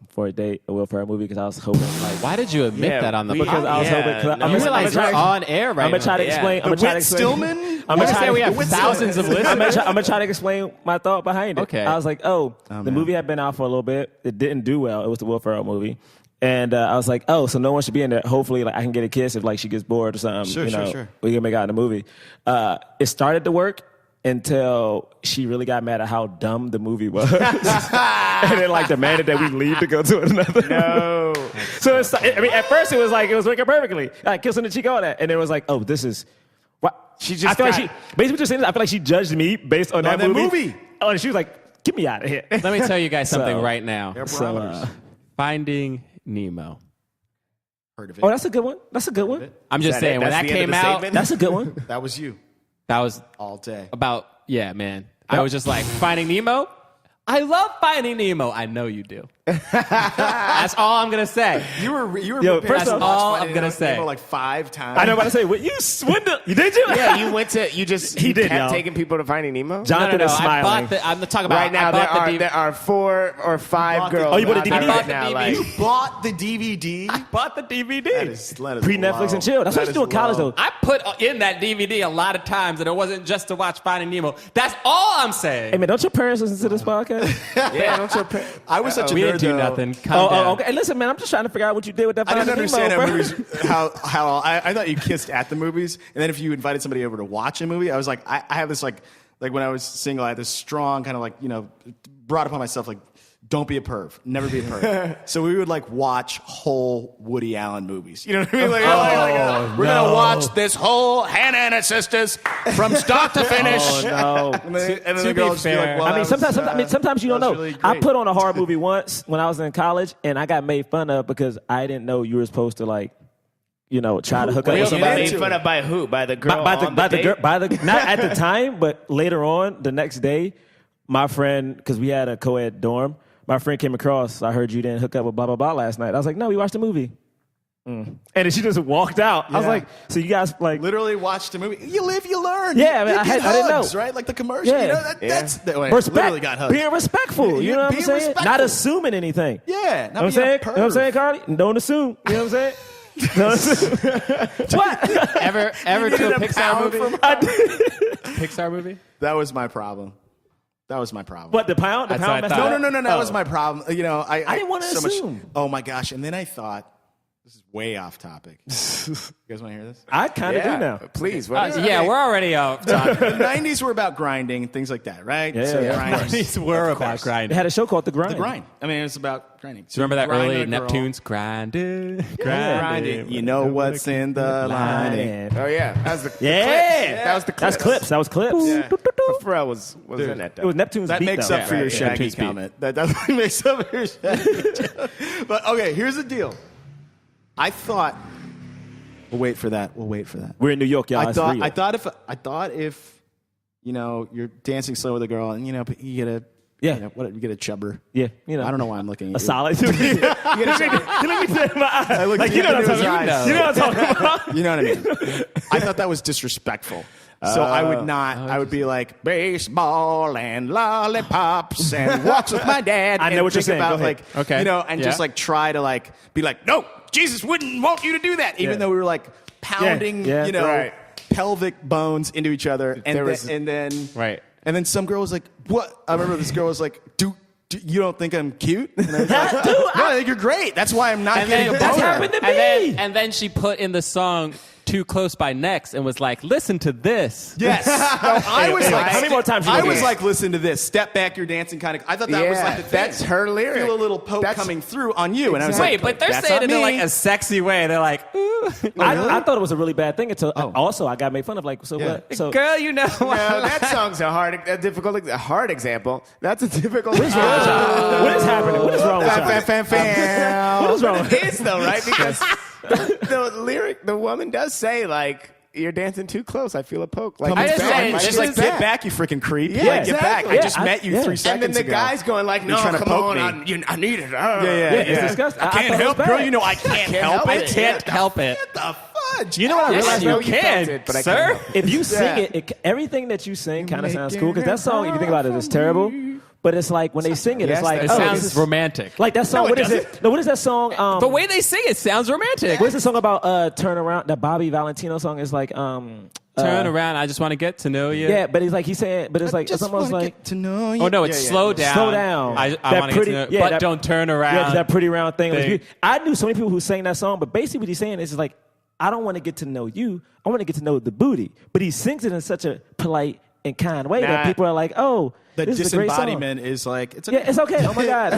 for a date, a Will Ferrell movie, because I was hoping like. Why did you admit that on the Because I was hoping. You realize we're on air right now. I'm gonna try to explain. I'm gonna try to explain. Stillman? I'm gonna try. We have thousands of listeners. I'm gonna try to explain my thought behind it. Okay. I was like, the movie had been out for a little bit. It didn't do well. It was the Will Ferrell movie. And I was like, so no one should be in there. Hopefully, like I can get a kiss if like she gets bored or something. Sure. We can make out in the movie. It started to work until she really got mad at how dumb the movie was, and then like demanded that we leave to go to another. No. So at first it was like it was working perfectly, like kissing the cheek, all that, and it was like, this is what She just I feel got- like she basically just saying this, I feel like she judged me based on that movie. Oh, and she was like, "Get me out of here." Let me tell you guys something So- right now. So, Finding Nemo. Heard of it. oh, that's a good one. That's a good one. I'm just saying, when that That's the end came of the out, statement? That's a good one. That was you that was all day. about, man. I was just like, Finding Nemo? I love Finding Nemo. I know you do. That's all I'm going to say. You were Yo, prepared first to off- watch all Finding I'm gonna Nemo say. like 5 times. I know what to say. What you swindle? You did you? Yeah, you did, kept y'all. taking people to Finding Nemo? Jonathan is I smiling. bought I'm talking about Right now, I bought the there are 4 or 5 bought the- girls. Oh, you bought the out DVD? there I right bought the now, DVD. like- Bought the DVD. bought the DVD. That is Pre-Netflix low. and chill. That's what That you do in is college, low. though. I put in that DVD a lot of times, and it wasn't just to watch Finding Nemo. That's all I'm saying. Hey man, don't your parents listen to this podcast? Yeah, don't your I was such a we nerd, didn't do though. nothing. Calm down. Okay. Hey, listen, man, I'm just trying to figure out what you did with that. I didn't Finding understand Nemo, how bro. movies, how I thought you kissed at the movies, and then if you invited somebody over to watch a movie, I was like, I have this like when I was single, I had this strong kind of like brought upon myself like, don't be a perv, never be a perv. So we would like watch whole Woody Allen movies. You know what I mean? Like, we're gonna watch this whole Hannah and her sisters from start to finish. Oh no. And then To the be girls would be fair, like, well, I mean, sometimes you don't that know. was really I great. put on a horror movie once when I was in college, and I got made fun of because I didn't know you were supposed to like, try to hook up with You somebody. made fun of by who? By the girl by on the date? not at the time, but later on, the next day, my friend, because we had a co-ed dorm, my friend came across. I heard you didn't hook up with blah blah blah last night. I was like, no, we watched the movie, and then she just walked out. I was Yeah. like, so you guys like. Literally watched a movie. You live, you learn. Yeah, I mean, you I get didn't know. hugs, right? Like the commercial. Yeah. You know, that's literally Respect, got hugs. being respectful. You know what I'm being saying? respectful. Not assuming anything. Yeah, You know what I'm being saying? a You know what I'm saying, perv. Cardi? Don't assume. You know what I'm saying? Don't assume. What? Ever to a Pixar pound movie? I did. Pixar movie? That was my problem. That was my problem. What, the pound? The That's what I pound? thought. No. That Oh. was my problem. I didn't wanna assume. Oh my gosh! And then I thought, this is way off topic. You guys want to hear this? I kind of do now. Please. What is it? Yeah, we're already off topic. The '90s were about grinding and things like that, right? Yeah, yeah. grinding. These were Of about course. They grinding. had a show called The Grind. The grind. I mean, it's about grinding. So Remember that you grind early on a girl. Neptunes? Grinding. Grinding. You know what's in the lining. Oh yeah, that was the Yeah. Clips. That was the That's clips. That was clips. Yeah. But Pharrell was in that It though. was Neptune's That beat, makes though. up for your Shaggy Neptune's beat. comment. That definitely makes up for your Shaggy. But okay, here's the deal. I thought. We'll wait for that. We're in New York, y'all. I It's thought. real. I thought if you're dancing slow with a girl and but you get a you get a chubber. Yeah, I don't know why I'm looking at a you. solid. You look me dead in my eye. looked Like, you deep know what I'm into his talking about. eyes. You know what I'm talking about. You know what I mean? I thought that was disrespectful. So I would not. I would be like baseball and lollipops and walks with my dad. I know and what you're think saying. Go about ahead. Okay. and Yeah. just like try to like be like, no, Jesus wouldn't want you to do that, even Yeah. though we were like pounding, Yeah. Right. pelvic bones into each other, and There was- then Right. and then some girl was like, what? I remember this girl was like, You don't think I'm cute? And I was like, no, I think you're great. That's why I'm not getting a boner. That's happened to me. And then she put in the song Too Close by Next and was like, listen to this. Yes. No, I was like, how many more times you I gonna was do it? like, listen to this. Step back, you're dancing kind of. I thought that was like the thing. That's her lyric. Feel a little poke coming through on you. And I was Wait, like, but they're that's saying not it in me. like a sexy way. They're like, ooh. I thought it was a really bad thing until also I got made fun of. Like, so what? So Girl, you know. No, that song's a hard example. That's a difficult. what is happening? What is wrong with y'all? What is wrong with It is though, right? Because the woman does say like, "You're dancing too close. I feel a poke." Like, I it's just bad. say, Like, this She's she's like, like get that. back, you freaking creep. Yeah, Like, get back. exactly. I just Yeah, met you 3 And seconds then the ago. guy's going like, "No, trying to come poke on, me. I need it." It's disgusting. I can't thought it help, was girl. bad. You know I can't help help it. it. Can't help it. What the fudge? You know what I Yes, realized? you know you can, felt it, but I sir. can't help If you sing Yeah. everything that you sing kind of sounds cool because that song, if you think about it, is terrible. But it's like when they sing it, Yes, it's like It Oh, sounds this is- romantic. like that song. No, it What is doesn't. it? No, what is that song? The way they sing it sounds romantic. What's the song about? Turn around. That Bobby Valentino song is like. Turn around. I just want to get to know you. Yeah, but he's like he's saying, but it's like it's almost like. to know you. Oh no, it's slow down. Slow down. I That want to get to know, yeah, but that- don't turn Yeah, around. that pretty round thing. thing. I knew so many people who sang that song, but basically what he's saying is like, I don't want to get to know you. I want to get to know the booty. But he sings it in such a polite and kind way that people are like, oh, The this is a great song. disembodiment is like, it's Yeah, it's okay. Oh my God.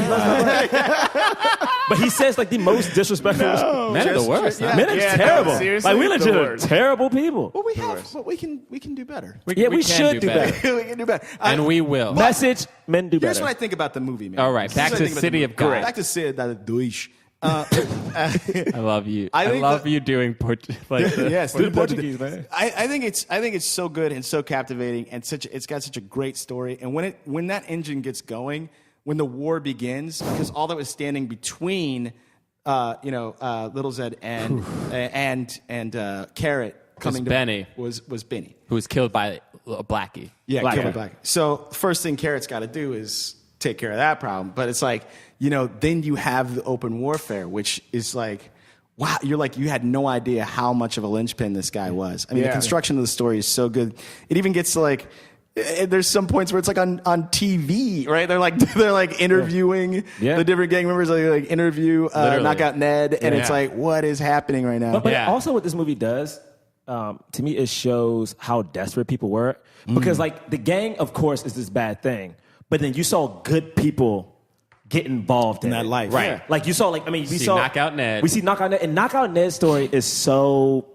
But he says like the most disrespectful. Men are the worst. yeah. huh? Men are Yeah, no, terrible. seriously, Like we the legit are worst. terrible people. Well, we have, but we can do better. We can should do better. we can do better. And we will. Message: men do Here's better. what I think about the movie, man. All right, This back is to what I think about City the of movie. God. Back to Cidade Dos. I love you. I I think love that- you doing like the, Yes, Do the Portuguese, man. I think it's so good and so captivating and it's got such a great story. And when that engine gets going, when the war begins, because all that was standing between, Little Zed and Carrot coming to Benny. was Benny. who was killed by a blackie. Yeah, Black killed by guy. black. So first thing Carrot's got to do is take care of that problem. But it's like, then you have the open warfare, which is like, wow, you're like, you had no idea how much of a linchpin this guy was. I mean, the Yeah. construction of the story is so good. It even gets to like, there's some points where it's like on TV, right? They're like interviewing Yeah. the different gang members. Like interview Literally. Knockout Ned, and it's Yeah. like, what is happening right now? But Yeah. also what this movie does, to me, it shows how desperate people were. Because like the gang, of course, is this bad thing. But then you saw good people get involved in that it. life. Right. Yeah. Like you saw, we See saw Knockout Ned. We see Knockout Ned. And Knockout Ned's story is so,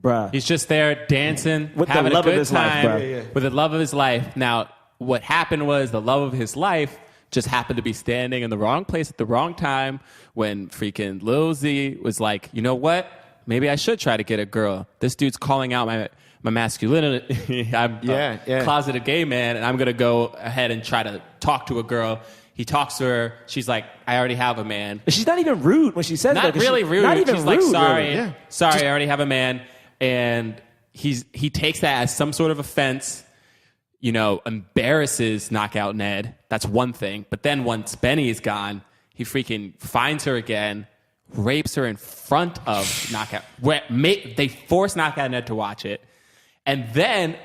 bruh. He's just there dancing, With the having love a of good his life, time, bro. Yeah. with the love of his life. Now, what happened was the love of his life just happened to be standing in the wrong place at the wrong time when freaking Lil Z was like, you know what? Maybe I should try to get a girl. This dude's calling out my masculinity. I'm a closeted gay man, and I'm going to go ahead and try to talk to a girl. He talks to her. She's like, I already have a man. And she's not even rude when she says that. Not 'cause really rude. Not even She's rude, like, sorry, really. Yeah. sorry, I already have a man. And he takes that as some sort of offense, embarrasses Knockout Ned. That's one thing. But then once Benny is gone, he freaking finds her again, rapes her in front of Knockout. They force Knockout Ned to watch it. And then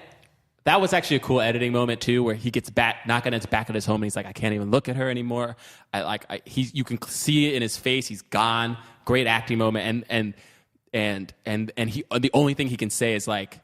that was actually a cool editing moment too, where he gets back, Knockout Ned's back at his home, and he's like, I can't even look at her anymore. You can see it in his face. He's gone. Great acting moment. And he, the only thing he can say is like,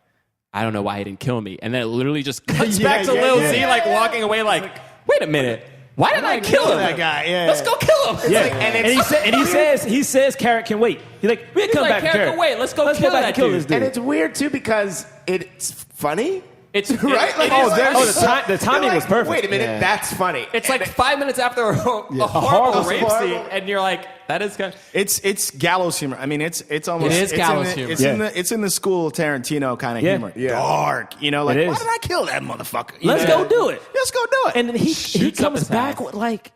I don't know why he didn't kill me. And then it literally just cuts back to Lil Z, like walking away, like, wait a minute. Why did I kill him? that guy, yeah. Let's go kill him. Yeah. And he says Carrot can wait. He's like, we can come like, back to Carrot Carrot. can wait. Let's go Let's kill go back that and kill dude. this dude. And it's weird too because it's funny. It's Right? Like, the timing was perfect. Wait a minute, that's funny. It's like 5 minutes after a horrible horrible rape scene. scene, and you're like, that is kind of... It's gallows humor. I mean, it's almost It is gallows in the, humor. It's it's in the school Tarantino kind of Yeah. humor. Yeah. Dark, like It why is. did I kill that motherfucker? Let's go do it. Let's go do it. And then he Shoots up comes his back ass. with like,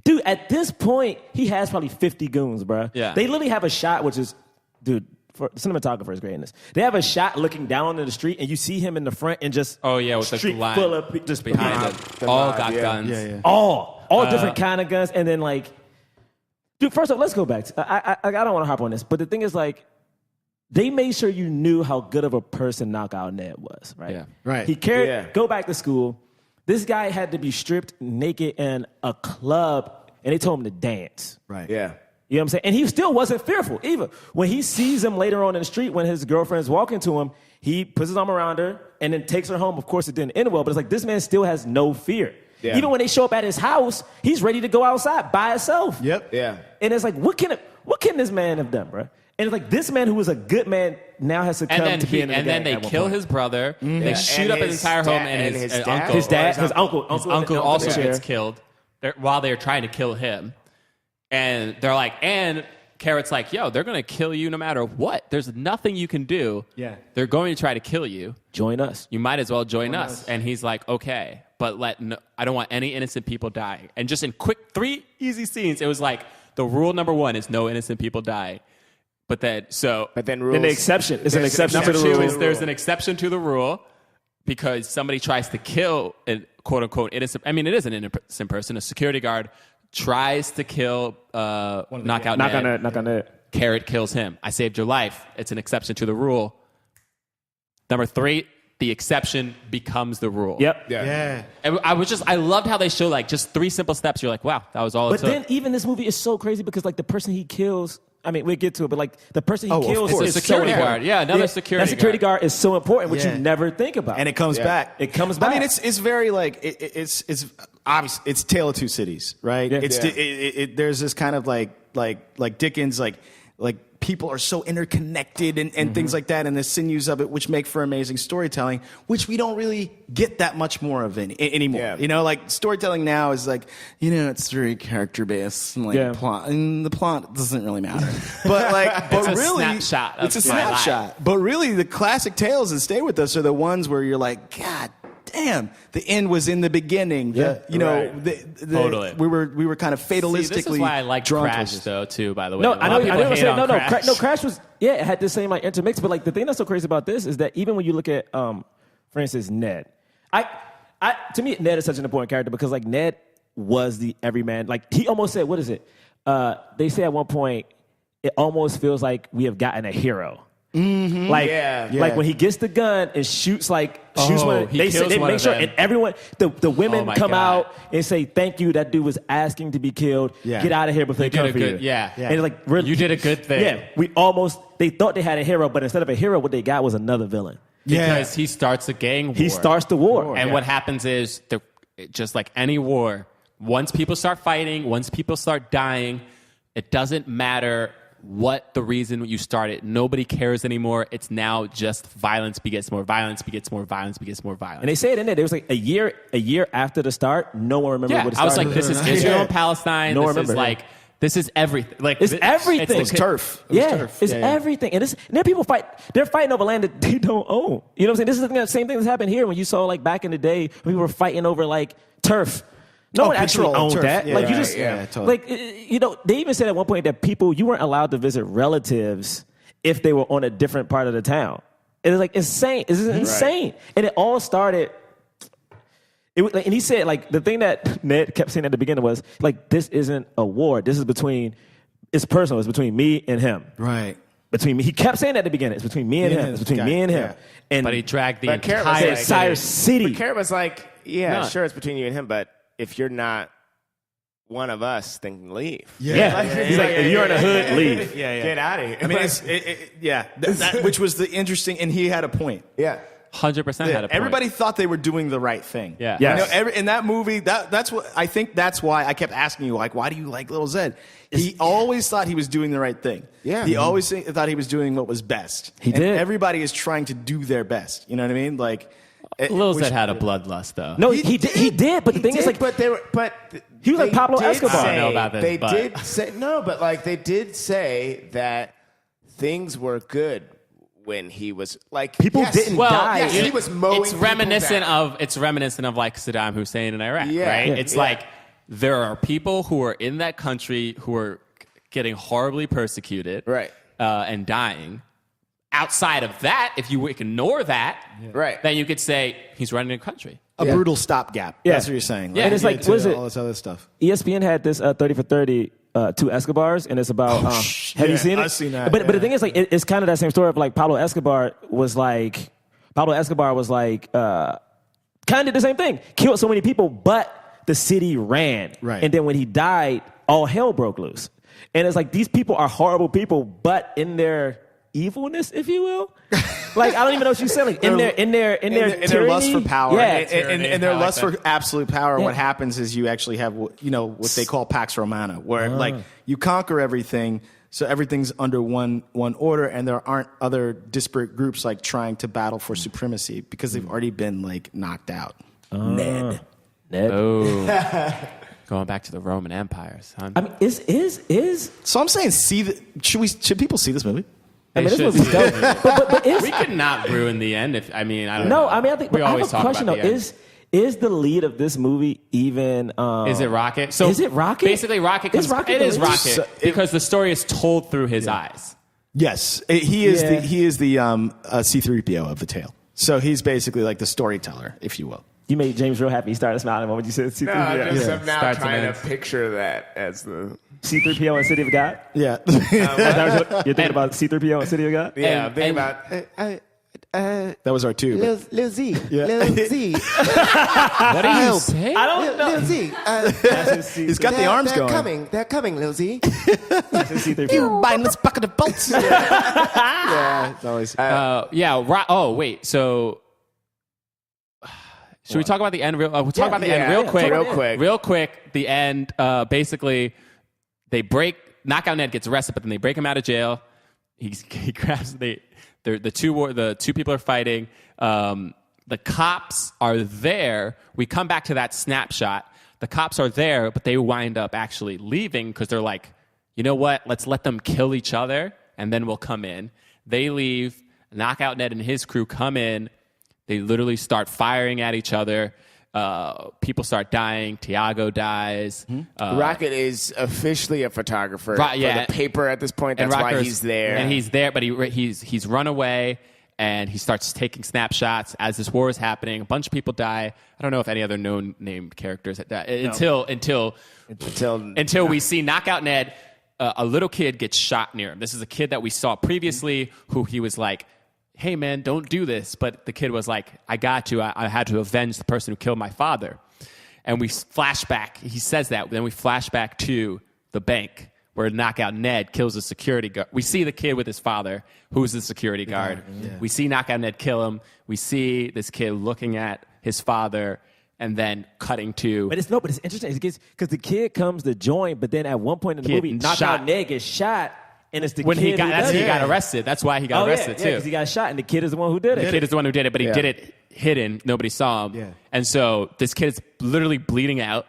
dude, at this point, he has probably 50 goons, bro. Yeah. They literally have a shot, which is, dude, the cinematographer is great in this. They have a shot looking down onto the street, and you see him in the front and just Oh, yeah, with the street line full of just behind people. him. All mob, got yeah. guns. yeah. All different kind of guns, and then like, dude. First off, let's go back. I don't want to harp on this, but the thing is like, they made sure you knew how good of a person Knockout Ned was, right? Yeah. Right. He carried Yeah. go back to school. This guy had to be stripped naked in a club, and they told him to dance. Right. Yeah. You know what I'm saying? And he still wasn't fearful either. When he sees him later on in the street, when his girlfriend's walking to him, he puts his arm around her and then takes her home. Of course, it didn't end well, but it's like this man still has no fear. Yeah. Even when they show up at his house, he's ready to go outside by himself. Yep. Yeah. And it's like, what can this man have done, bro? And it's like this man who was a good man now has succumbed to being in the and gang then they at one kill point. his brother. They shoot And up his his entire home, dad- and and his his dad? uncle. His dad, His his uncle also in the gets chair. killed while they're trying to kill him. And they're like, and Carrot's like, yo, they're going to kill you no matter what. There's nothing you can do. Yeah. They're going to try to kill you. Join us. You might as well join us. And he's like, okay, but I don't want any innocent people dying. And just in quick 3 easy scenes, it was like, the rule number 1 is no innocent people die. But then rules. Then the exception is an There's exception to number the 2 rule. is there's an exception to the rule because somebody tries to kill a quote unquote innocent. I mean, it is an innocent person. A security guard tries to kill Knockout Ned. Knock on that. Carrot kills him. I saved your life. It's an exception to the rule. Number 3, the exception becomes the rule. Yep. Yeah. And I loved how they show like just 3 simple steps. You're like, wow, that was all it But took. then even this movie is so crazy because like the person he kills, I mean, we'll get to it, but like the person he Oh, of kills course. is It's a security so guard. important. Yeah, another security That security guard. guard is so important, which Yeah. you never think about. And it comes back. It comes back. I mean, it's very like it's obvious. It's Tale of Two Cities, right? Yeah. It's Yeah. there's this kind of like Dickens like people are so interconnected and things like that, and the sinews of it, which make for amazing storytelling, which we don't really get that much more of anymore. Yeah. You know, like storytelling now is like, it's very character based and like plot, and the plot doesn't really matter. But like, It's a really, snapshot of it's a my life. snapshot. But really, the classic tales that stay with us are the ones where you're like, God damn, the end was in the beginning. Totally. We were kind of fatalistically. See, this is why I like drawn Crash, towards this. though, too, by the way. No, A I lot know. of people I know. hate on Crash. Crash. Crash was it had the same like intermix, but like the thing that's so crazy about this is that even when you look at, for instance, Ned, to me Ned is such an important character because like Ned was the everyman. Like he almost said, what is it? They say at one point, it almost feels like we have gotten a hero. Mm-hmm. Like when he gets the gun and shoots one. he They kills one make of sure, them. and everyone, the women Oh my come God. out and say, "Thank you. That dude was asking to be killed. Yeah. Get out of here before they did come a for good- you." yeah. And it's like really, You did a good thing. Yeah, they thought they had a hero, but instead of a hero, what they got was another villain. Because he starts a gang war. He starts the war. And what happens is, just like any war, once people start fighting, once people start dying, it doesn't matter what the reason you started. Nobody cares anymore. It's now just violence begets more violence, begets more violence, begets more violence. And they say it in there. There was like a year after the start, no one remembered yeah, what it I was started. like, this is Israel and Palestine. No one This is remembered. like, this is everything. Like It's everything. It's turf. It was Yeah, turf. it's Yeah, yeah. everything. And there people fight. They're fighting over land that they don't own. You know what I'm saying? This is the same thing that's happened here when you saw like back in the day when people were fighting over like turf. No one actually control, owned turf. that. Yeah, like you right, just yeah, totally. like they even said at one point that you weren't allowed to visit relatives if they were on a different part of the town. It was like insane. It's insane. And it all started. And he said like the thing that Ned kept saying at the beginning was like, this isn't a war. This is it's personal. It's between me and him. Right. Between me. He kept saying that at the beginning. It's between me and him. It's between me and him. Yeah. And but he dragged the But Carrot was entire like- entire city. But Carrot was like, yeah, No. sure, it's between you and him, but if you're not one of us, then leave. Yeah. He's like, if you're in the hood, leave. Get out of here. I mean, which was the interesting, and he had a point. yeah. 100% had a point. Everybody thought they were doing the right thing. Yeah. Yes. You know, in that movie, that's what I think. That's why I kept asking you, like, why do you like Little Zed? He always thought he was doing the right thing. Yeah. He always thought he was doing what was best. He And did. everybody is trying to do their best. You know what I mean? Like, Lil which- Zed had a bloodlust, though. No, he did. But the thing is, like, but He was like they Pablo did Escobar. I don't say- know about this, They but- did say no, but like they did say that things were good when he was like People yes, didn't Well, die. Yes, he was mowing. It's people reminiscent down. of like Saddam Hussein in Iraq, Yeah. right? Yeah. It's Yeah. like there are people who are in that country who are getting horribly persecuted, Right. And dying. Outside of that, if you ignore that, Right. then you could say he's running a country. a brutal stopgap. Yeah. That's what you're saying. Yeah. And it's like, to what is it? all this other stuff. ESPN had this 30 for 30, 2 Escobars, and it's about. Have you seen it? I've seen that, But the yeah. thing is, like, it's kind of that same story of like Pablo Escobar was like, kind kind of did the same thing. Killed so many people, but the city ran. Right. And then when he died, all hell broke loose. And it's like, these people are horrible people, but in their evilness, if you will. Like, I don't even know what you said. Like, in their lust for power, Yeah. and their lust for absolute power. What happens is you actually have what they call Pax Romana, where like you conquer everything, so everything's under one order, and there aren't other disparate groups like trying to battle for supremacy because they've already been like knocked out. Ned. Oh. Going back to the Roman Empire, son. I mean, is So I'm saying, should people see this movie? I mean, this should movie's see dope. it. but is We could not ruin the end. I don't know. no, I mean, I think. we But I have always a talk question though. about the end. Is the lead of this movie even? Is it Rocket? So is it Rocket? Basically, Rocket. Is Rocket It the is lead? Rocket because the story is told through his eyes. Yes, he is. Yeah. He is the C-3PO of the tale. So he's basically like the storyteller, if you will. You made James real happy. He started smiling when you said C3PO. No, I'm now Starts and trying to ends. picture that as the C3PO and City of God. Yeah. You're thinking about C3PO and City of God. yeah. And- Think and- about That was our two. Lil Z. Yeah. Lil Z. What do you say? I don't know. Lil Z. He's got the arms going. They're coming, Lil Z. C3PO. Mindless bucket of bolts. Yeah, it's always. Oh, wait. So, should we talk about the end? We'll talk about the end real quick. Real quick. The end. Basically, they Knockout Ned gets arrested, but then they break him out of jail. He grabs the two people are fighting. The cops are there. We come back to that snapshot. The cops are there, but they wind up actually leaving because they're like, you know what? Let's let them kill each other, and then we'll come in. They leave. Knockout Ned and his crew come in. They literally start firing at each other. People start dying. Tiago dies. Rocket is officially a photographer for yeah. the paper at this point. That's why he's there. And he's there, but he's run away, and he starts taking snapshots as this war is happening. A bunch of people die. I don't know if any other known named characters die until we see Knockout Ned. A little kid gets shot near him. This is a kid that we saw previously who he was like, hey, man, don't do this. But the kid was like, I got you. I had to avenge the person who killed my father. And we flash back. He says that. Then we flash back to the bank where Knockout Ned kills the security guard. We see the kid with his father, who's the security guard. Yeah. We see Knockout Ned kill him. We see this kid looking at his father and then cutting to... But it's interesting because the kid comes to join, but then at one point in the movie, Knockout Ned gets shot. And it's the when kid he got arrested. That's why he got arrested too. because he got shot, and the kid is the one who did it. The kid is the one who did it, but he did it hidden. Nobody saw him. Yeah. And so this kid is literally bleeding out,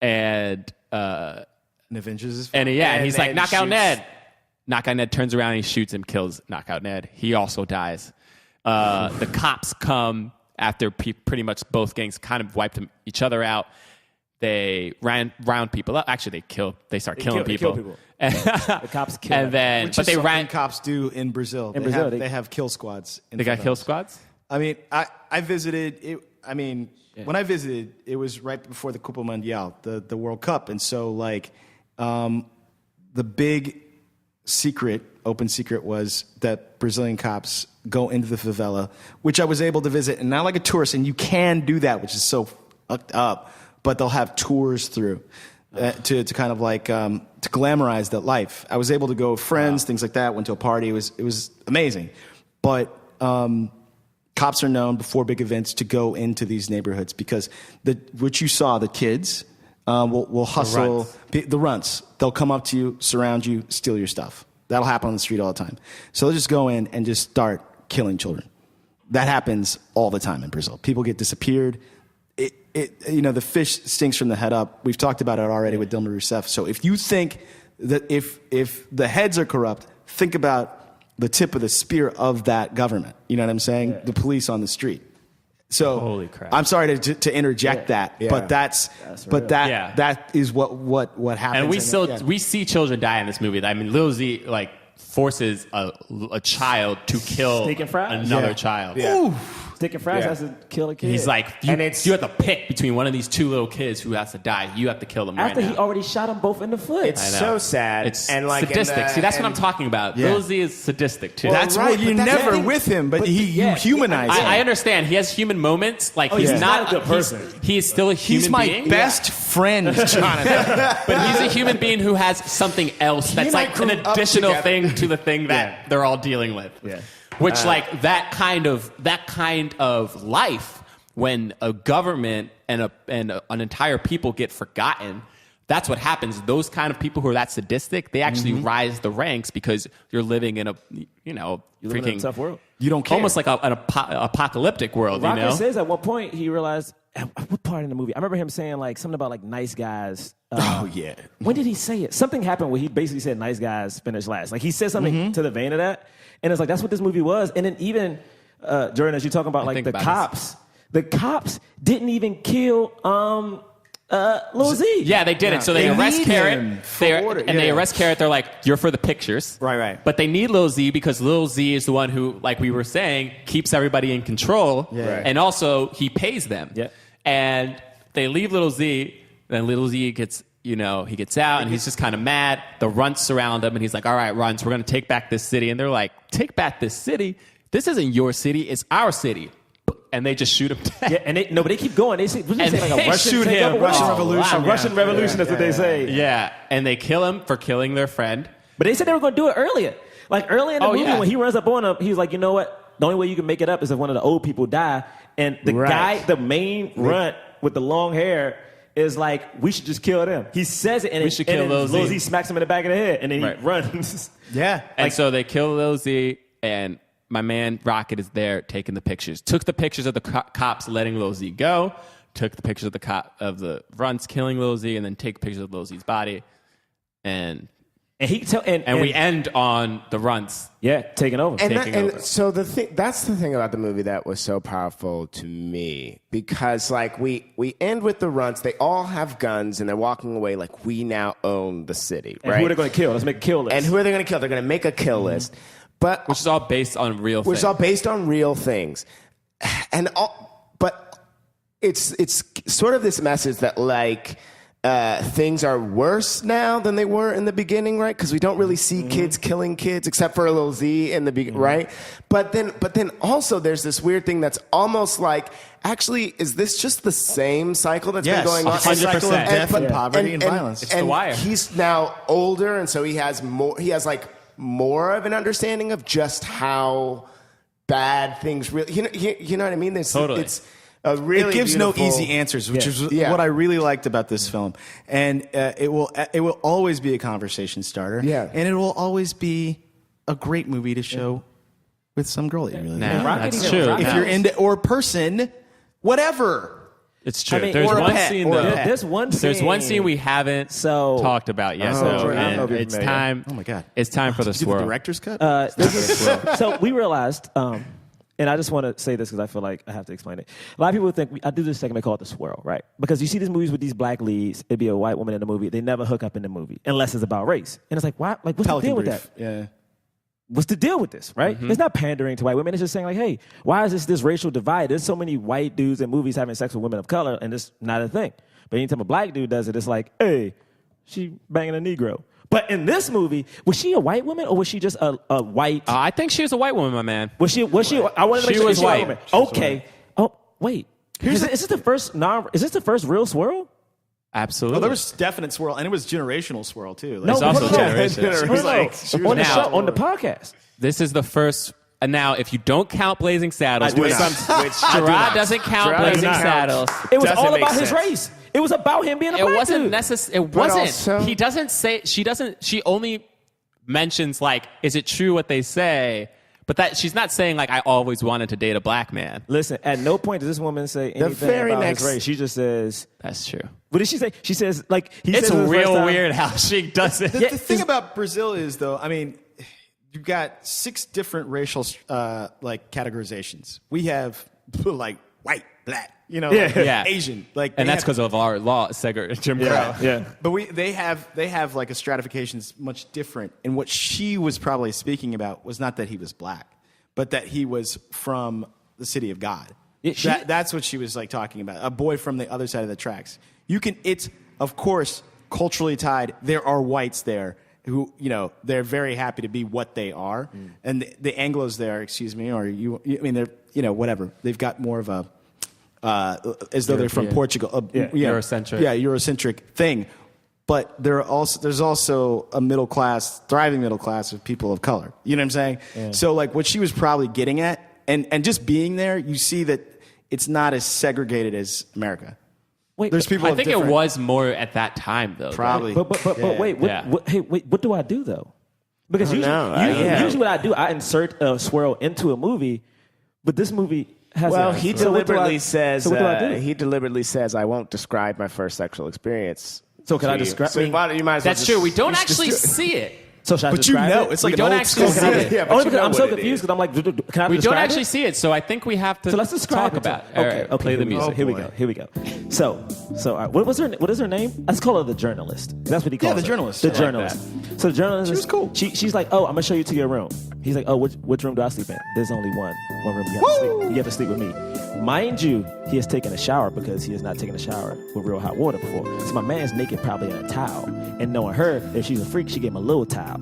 and avenges his and he's like, Knockout shoots. Ned. Knockout Ned turns around and he shoots him, kills Knockout Ned. He also dies. The cops come after pretty much both gangs kind of wiped each other out. They round people up. Actually, they start killing people. Kill people. The cops kill. And then, Which but is they something ran. cops do in Brazil. They have kill squads. They got kill squads. I mean, I visited. When I visited, it was right before the Copa Mundial, the World Cup, and so like, the big open secret was that Brazilian cops go into the favela, which I was able to visit, and not like a tourist, and you can do that, which is so fucked up. But they'll have tours through to kind of like to glamorize that life. I was able to go with friends, things like that. Went to a party. It was amazing. But cops are known before big events to go into these neighborhoods because what you saw, the kids will hustle the runts. They'll come up to you, surround you, steal your stuff. That'll happen on the street all the time. So they'll just go in and just start killing children. That happens all the time in Brazil. People get disappeared. The fish stinks from the head up. We've talked about it already with Dilma Rousseff. So if you think that if the heads are corrupt, think about the tip of the spear of that government. You know what I'm saying? Yeah. The police on the street. So holy crap. I'm sorry to interject that, but that is what happens. And we see children die in this movie. I mean, Lil Z forces a child to kill another child. Yeah. Ooh. Stick and Fries has to kill a kid. He's like, you have to pick between one of these two little kids who has to die. You have to kill them after right now. he already shot them both in the foot. It's so sad. It's and like sadistic. See, that's what I'm talking about. Yeah. Lil Z is sadistic too. That's right, what you're but that's never the thing. with him, but you humanize him. I understand. He has human moments. Like he's not a good person. He's still a human He's my being. best friend, Jonathan. But he's a human being who has something else that's and I like an grew up additional together. thing to the thing that they're all dealing with. Yeah. Which like that kind of life, when a government and an entire people get forgotten, that's what happens. Those kind of people who are that sadistic, they actually rise the ranks because you're living in a living in a tough world. You don't care. almost like an apocalyptic world. Rocker says at one point he realized, what part in the movie? I remember him saying like something about like nice guys. Oh yeah. When did he say it? Something happened where he basically said nice guys finish last. Like he said something to the vein of that, and it's like that's what this movie was. And then even Jordan, as you're talking about like the cops didn't even kill Lil Z. Yeah, they didn't. So they arrest need Carrot. him They arrest Carrot. They're like, you're for the pictures. Right. But they need Lil Z because Lil Z is the one who, like we were saying, keeps everybody in control. Yeah. Right. And also, he pays them. Yeah. And they leave Lil Z. Then Lil Z gets, he gets out and he's just kind of mad. The Runts surround him and he's like, all right, Runts, we're going to take back this city. And they're like, take back this city? This isn't your city. It's our city. And they just shoot him dead. Yeah, and they keep going. They say, And like a they Russian shoot him. takeover? Russian Oh, Revolution. wow. Russian Revolution, that's what they say. Yeah. And they kill him for killing their friend. But they said they were going to do it earlier. Like early in the movie, when he runs up on him, he's like, you know what? The only way you can make it up is if one of the old people die. And the guy, the main runt with the long hair, is like, we should just kill them. He says it, and We should kill Lil Z. Lil Z smacks him in the back of the head, and then he runs. Yeah. And so they kill Lil Z, and my man Rocket is there taking the pictures. Took the pictures of the cops letting Lil Z go. Took the pictures of the Runts killing Lil Z, and then take pictures of Lil Z's body. And we end on the Runts. Yeah, taking over. So that's the thing about the movie that was so powerful to me, because like we end with the Runts. They all have guns and they're walking away like we now own the city, and right? who are they going to kill? Let's make a kill list. And who are they going to kill? They're going to make a kill list, Which is all based on real things. But it's sort of this message that like things are worse now than they were in the beginning, right? Because we don't really see kids killing kids except for Lil Z in the beginning, right? But then also there's this weird thing that's almost like, actually, is this just the same cycle that's been going on? 100%. Cycle of death and poverty and violence. It's The Wire. He's now older, and so he has more of an understanding of just how bad things really. You know what I mean? Totally. It's a really. It gives no beautiful- easy answers, which is Yeah. what I really liked about this film. And it will always be a conversation starter. Yeah. And it will always be a great movie to show with some girl that you really like. That's true. If you're into, or person, whatever. It's true. I mean, There's or a one pet, scene or a though. pet. There's one scene we haven't So- talked about yet. Oh, So Jordan, I don't know if you're it's familiar. time. Oh my God. It's time for the Did you do the swirl. director's cut? So we realized, and I just want to say this because I feel like I have to explain it. A lot of people think I do this segment called the swirl, right? Because you see these movies with these black leads, it'd be a white woman in the movie. They never hook up in the movie unless it's about race, and it's like, why? Like, what's the deal with that? Yeah. What's the deal with this, right? It's not pandering to white women. It's just saying like, hey, why is this racial divide? There's so many white dudes in movies having sex with women of color, and it's not a thing. But anytime a black dude does it, it's like, hey, she banging a Negro. But in this movie, was she a white woman or was she just a white? I think she was a white woman, my man. Was she? I wanted to make She sure was she white. a woman. Okay. Oh wait. Is this the first Is this the first real swirl? Absolutely. Well, there was definite swirl, and it was generational swirl too. Like, It's also generation. On the show, on the podcast. This is the first. And now, if you don't count Blazing Saddles, which Jerah doesn't count Jerah Blazing does not. Saddles. It was Doesn't all make about his sense. race. It was about him being a It black wasn't dude. necessary. It wasn't. also- He doesn't say. She doesn't. She only mentions like, "Is it true what they say?" But that she's not saying like, "I always wanted to date a black man." Listen, at no point does this woman say anything very about next- his race. She just says, That's true. what did she say? She says, like, he It's says it the first real time. weird how she does it. The thing about Brazil is, though, I mean, you've got 6 different racial like categorizations. We have like white, black, like, Yeah. Asian, like, And they that's have- because of our law, Jim Crow. Yeah. But they have like a stratifications much different. And what she was probably speaking about was not that he was black, but that he was from the city of God. Yeah, That's what she was like talking about. A boy from the other side of the tracks. It's of course culturally tied. There are whites there who, they're very happy to be what they are, and the Anglos there, excuse me, or they're, whatever. They've got more of a as though they're from Portugal, Eurocentric, Eurocentric thing. But there's also a middle class, thriving middle class of people of color. You know what I'm saying? Yeah. So like what she was probably getting at, and just being there, you see that it's not as segregated as America. Wait, there's people. I think it was more at that time, though. Probably. But wait, what do I do though? Because usually what I do, I insert a swirl into a movie, but this movie has. Well, he deliberately says. So what do I do? He deliberately says, "I won't describe my first sexual experience." So can I describe? So you might as well That's true. We don't actually see it. So should I But describe it? it's like We don't an old actually school see movie. it. Yeah, but Only you because know I'm what so it confused is. because I'm like, can I describe We don't it? actually see it, so I think we have to So let's describe talk it. about it. All right, Okay, play the here we music. go. Here we go. So all right, what is her name? Let's call her the journalist. That's what he calls Yeah, the her. journalist. The I like journalist. So the journalist. She was cool. She's like, oh, I'm gonna show you to your room. He's like, oh, which room do I sleep in? There's only one room. You have to sleep with me. Mind you, he has taken a shower because he has not taken a shower with real hot water before. So my man's naked, probably in a towel. And knowing her, if she's a freak, she gave him a little towel.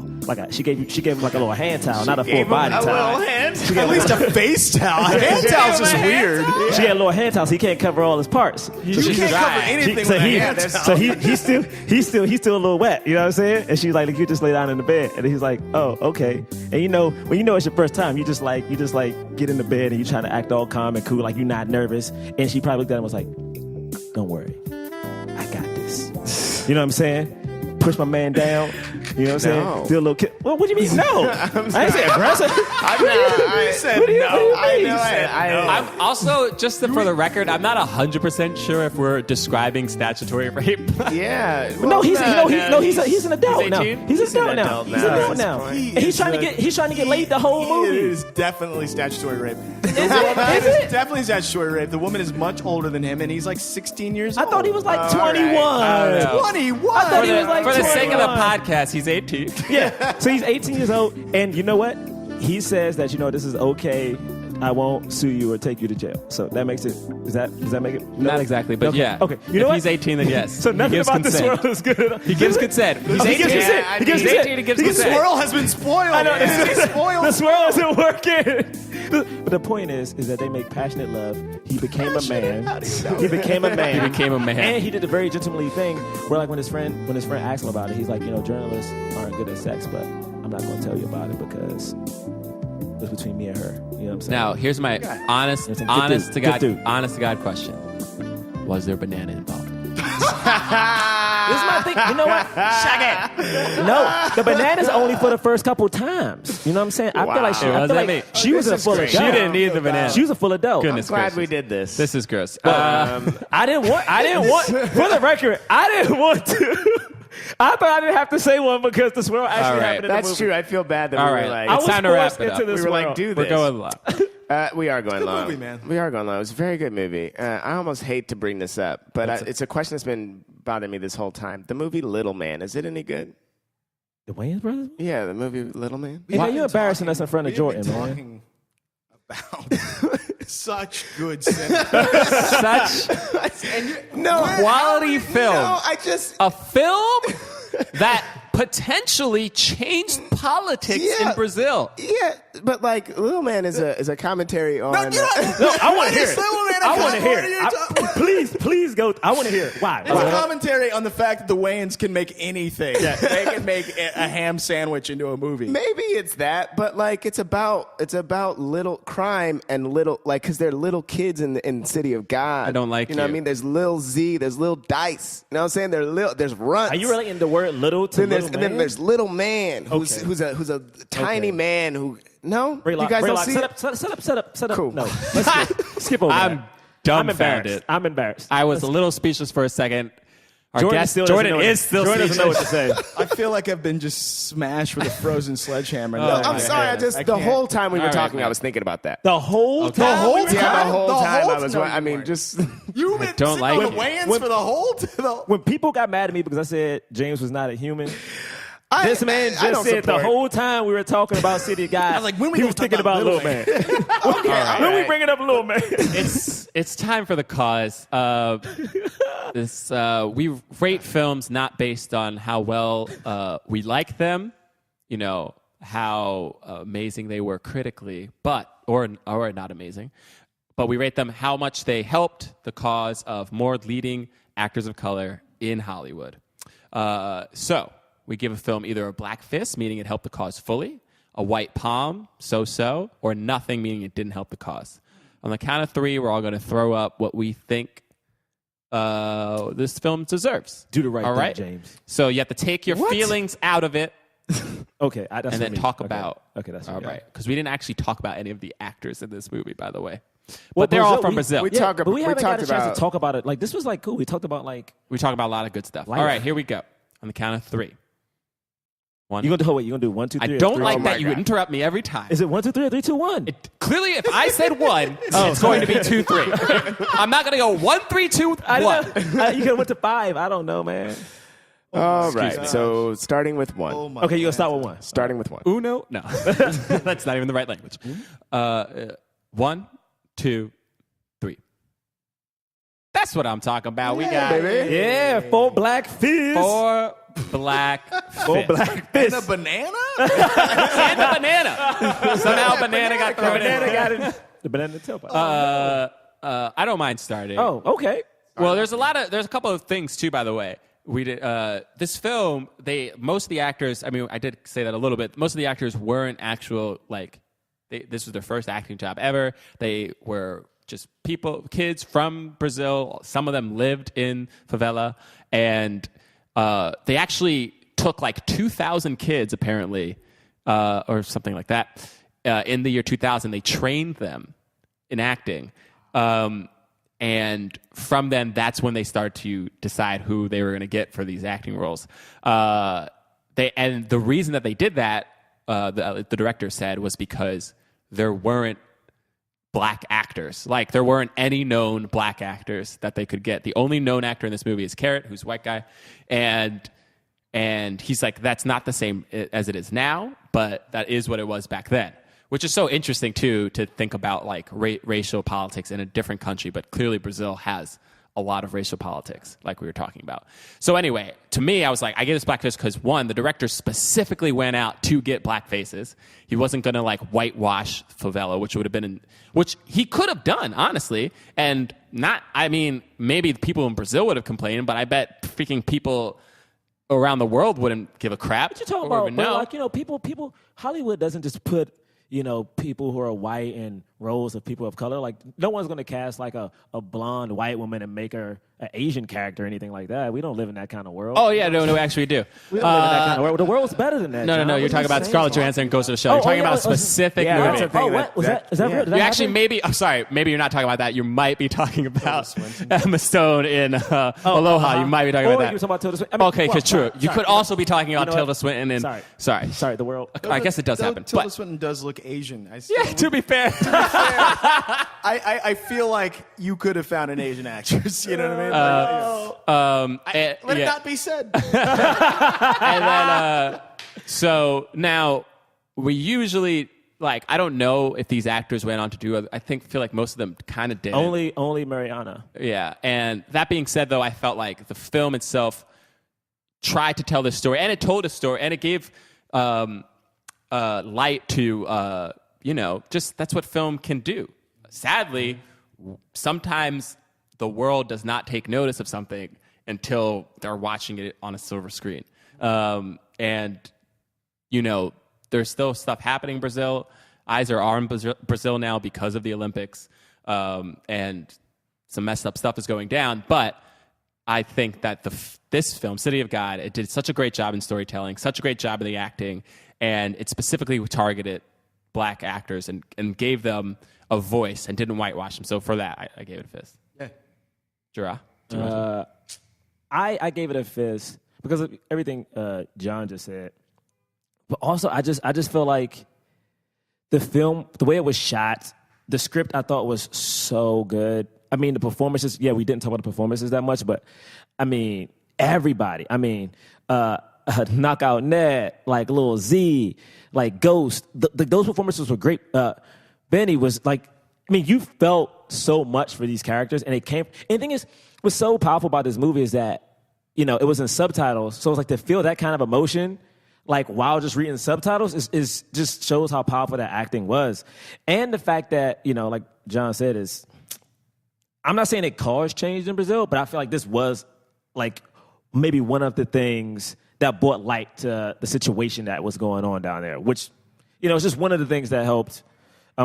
She gave him like a little hand towel, not a full body towel. At least a face towel. A hand towel's just weird. She had a little hand towel, so he can't cover all his parts. You can't cover anything with a hand towel. So he's still a little wet. You know what I'm saying? And she's like, you just lay down in the bed. And he's like, oh, okay. And when you know it's your first time, you just like get in the bed and you trying to act all calm and cool, like you're not nervous. And she probably looked at him and was like, don't worry, I got this. You know what I'm saying? Push my man down. You know what I'm saying? Do a little kiss. Well, what do you mean? No. I ain't say aggressive. I said no. I'm also, just for the record, I'm not 100% sure if we're describing statutory rape. Yeah. No, he's an adult now. 18? He's an adult now. And he's trying to get laid the whole movie. It is definitely statutory rape. Is it? Definitely statutory rape. The woman is much older than him, and he's like 16 years old. I thought he was like 21. I don't know. 21. I thought he was like For the sake of the 21. podcast, he's 18. Yeah. So he's 18 years old, and you know what? He says that this is okay. I won't sue you or take you to jail. So that makes it. Does that make it? Not exactly, but okay. yeah. Okay. You know if what? he's 18, then yes. So nothing he gives about consent. this world is good. He gives consent. He's 18. He gives consent. He gives He's consent. 18. He gives The consent. swirl has been spoiled. I know. Spoiled. The swirl isn't working. But the point is that they make passionate love. He became a man. He became a man. He became a man. And he did a very gentlemanly thing where, like, when his friend asked him about it, he's like, journalists aren't good at sex, but I'm not going to tell you about it because it's between me and her. You know what I'm saying? Now, here's my honest to God question. Was there banana involved? This is my thing. You know what? Shag it. No, the banana's only for the first couple times. You know what I'm saying? I feel like she was a full adult. She didn't need the banana. She was a full adult. Goodness Glad gracious. we did this. This is gross. I didn't want. For the record, I didn't want to. I thought I didn't have to say one because the swirl actually happened in the movie. That's true. I feel bad that All we right. were like, It's time to wrap it up. we were like, do this. We're going long. We are going long. movie, man. We are going long. It was a very good movie. I almost hate to bring this up, but it's a question that's been bothering me this whole time. The movie Little Man, is it any good? The Wayans brothers? Yeah, the movie Little Man. Why are you embarrassing us in front of Jordan, man? Talking about such good cinema. Quality film. No, I just... A film that potentially changed politics in Brazil. Yeah, but like Little Man is a commentary on... No, I want to hear it. I want to hear it. Please go. I want to hear it. Why? It's a commentary on the fact that the Wayans can make anything. Yeah. They can make a ham sandwich into a movie. Maybe it's that, but like it's about little crime and little because they're little kids in the city of God. I don't like you know what I you. mean. There's Lil Z, there's Lil Dice. You know what I'm saying? There's Runts. Are you relating the word little to little man? And then there's Little Man, who's a tiny man who. No, Braylock, you guys don't Braylock, see set up. Cool. No, let's skip over I'm that. dumbfounded. I'm embarrassed. I was a little speechless for a second. Our Jordan guest, still doesn't Jordan know is still Jordan doesn't know what to speechless. say. I feel like I've been just smashed with a frozen sledgehammer. I'm sorry. The whole time we were All right, talking, man. I was thinking about that. The whole time. Yeah, the whole time I was. No, I mean, weren't. just. You've been don't sitting like on the it. Wayans for the whole. When people got mad at me because I said James was not a human, This man I just said the whole time we were talking about City of God. I was like, when we he gonna was talk thinking about about Little Man. When we bringing up Little Man? It's time for the cause. We rate films not based on how well we like them, how amazing they were critically, or not amazing, but we rate them how much they helped the cause of more leading actors of color in Hollywood. So we give a film either a black fist, meaning it helped the cause fully, a white palm, so-so, or nothing, meaning it didn't help the cause. On the count of 3, we're all going to throw up what we think this film deserves. Do the right all thing, right? James. So you have to take your feelings out of it Okay, that's and then talk about. Okay, that's all what right. Because we didn't actually talk about any of the actors in this movie, by the way. Well, But they're all from Brazil. we Yeah, talk- but we we haven't got talked a chance about- to talk about it. Like, this was like cool. We talked about like We talk about a lot of good stuff. Life. All right, here we go. On the count of 3. One. you gonna do 1, 2, 3. I or don't 3? like my that you God. interrupt me every time. Is it 1, 2, 3, or 3, 2, 1? Clearly, if I said 1, it's going to be 2, 3. I'm not going to go 1, 3, 2, 1. You could have went to 5. I don't know, man. All right. So starting with 1. Oh my Okay, you gonna start with 1. Starting with 1. Uno? No. That's not even the right language. 1, 2, 3. That's what I'm talking about. We got baby. Yeah, 4 black fists. 4 black Four fists. black And fists. a banana? And a banana. Somehow banana got thrown Banana in. got it. The banana tailpipe. I don't mind starting. Oh, okay. Well, there's a couple of things too, by the way. We did this film. Most of the actors. I mean, I did say that a little bit. Most of the actors weren't actual this was their first acting job ever. They were just kids from Brazil. Some of them lived in favela, and they actually took like 2,000 kids apparently, or something like that. In the year 2000, they trained them in acting. And from then, that's when they started to decide who they were going to get for these acting roles. And the reason that they did that, the director said, was because there weren't black actors. Like, there weren't any known black actors that they could get. The only known actor in this movie is Carrot, who's a white guy. And he's like, that's not the same as it is now, but that is what it was back then. Which is so interesting, too, to think about like racial politics in a different country. But clearly Brazil has a lot of racial politics, like we were talking about. So anyway, to me, I was like, I get this blackface because, one, the director specifically went out to get black faces. He wasn't going to like whitewash favela, which would have been which he could have done, honestly. And maybe the people in Brazil would have complained, but I bet freaking people around the world wouldn't give a crap. What you talking or about? even But know. like, people. Hollywood doesn't just put people who are white in roles of people of color. Like, no one's going to cast like a blonde white woman and make her an Asian character or anything like that. We don't live in that kind of world. Oh yeah, no, actually we do. We don't live in that kind of world. The world's better than that. No, John. you're What are talking you about saying? Scarlett Johansson Goes to the Show. You're talking about a specific yeah, movie. that's a thing. What? Was that real? Did that You actually happen? maybe, I'm sorry, maybe you're not talking about that. You might be talking about Emma Stone in Aloha. You might be talking Or about you were that. talking about Tilda Swinton. Okay, because true. You could also be talking about know what? Tilda Swinton and Sorry, the world. I guess it does happen. Tilda But Swinton does look Asian. yeah, to be fair. I feel like you could have found an Asian actress. You know what I mean? Let it not be said. And then, so now we usually, like, I don't know if these actors went on to do, feel like most of them kind of did. Only Mariana. Yeah. And that being said, though, I felt like the film itself tried to tell this story, and it told a story, and it gave light to, just that's what film can do. Sadly, sometimes the world does not take notice of something until they're watching it on a silver screen. And, there's still stuff happening in Brazil. Eyes are on Brazil now because of the Olympics. And some messed up stuff is going down. But I think that this film, City of God, it did such a great job in storytelling, such a great job in the acting, and it specifically targeted black actors and gave them a voice and didn't whitewash them. So for that, I gave it a fist. Yeah. Jerah? I gave it a fist because of everything John just said. But also, I just feel like the film, the way it was shot, the script I thought was so good. I mean, the performances, we didn't talk about the performances that much, but I mean, everybody. I mean, Knockout Ned, like Lil Z, like Ghost. Those performances were great. Benny was like, I mean, you felt so much for these characters, and it came. And the thing is, what's so powerful about this movie is that, you know, it was in subtitles, so it's like to feel that kind of emotion, like while just reading subtitles, is just shows how powerful that acting was, and the fact that, you know, like John said, is I'm not saying it caused change in Brazil, but I feel like this was like maybe one of the things that brought light to the situation that was going on down there, which, you know, it's just one of the things that helped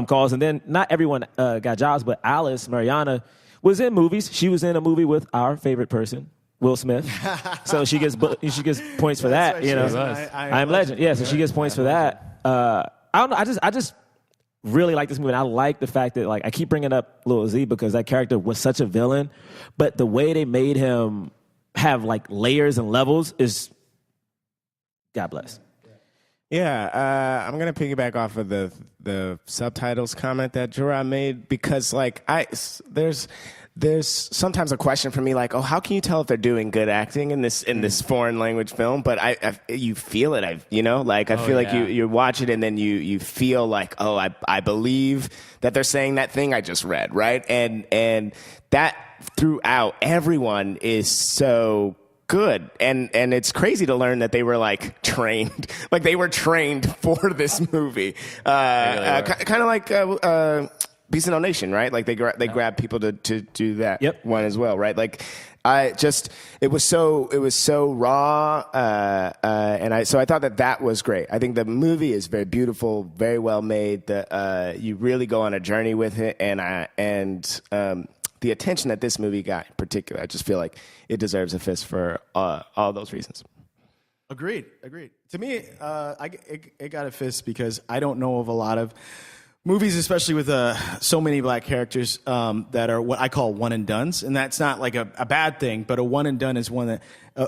cause. And then not everyone got jobs, but Alice Mariana was in movies. She was in a movie with our favorite person, Will Smith. So she gets points for that. You know, I Am Legend. Yeah, so she gets points for that. I don't know. I just really like this movie. And I like the fact that, like, I keep bringing up Lil Z because that character was such a villain, but the way they made him have like layers and levels is, God bless. Yeah, I'm gonna piggyback off of the subtitles comment that Jerah made, because like there's sometimes a question for me, like, oh, how can you tell if they're doing good acting in this foreign language film? But you feel it, I feel like you watch it and then you feel like, oh, I believe that they're saying that thing I just read, right? And that throughout, everyone is so good, and it's crazy to learn that they were like trained, like they were trained for this movie, kind of like Beast of No Nation, right? Like they grab people to do that one as well, right? Like it was so raw, and so I thought that was great. I think the movie is very beautiful, very well made. You really go on a journey with it, and the attention that this movie got in particular, I just feel like it deserves a fist for all those reasons. Agreed. To me, it got a fist because I don't know of a lot of movies, especially with so many black characters, that are what I call one and dones. And that's not like a bad thing, but a one and done is one that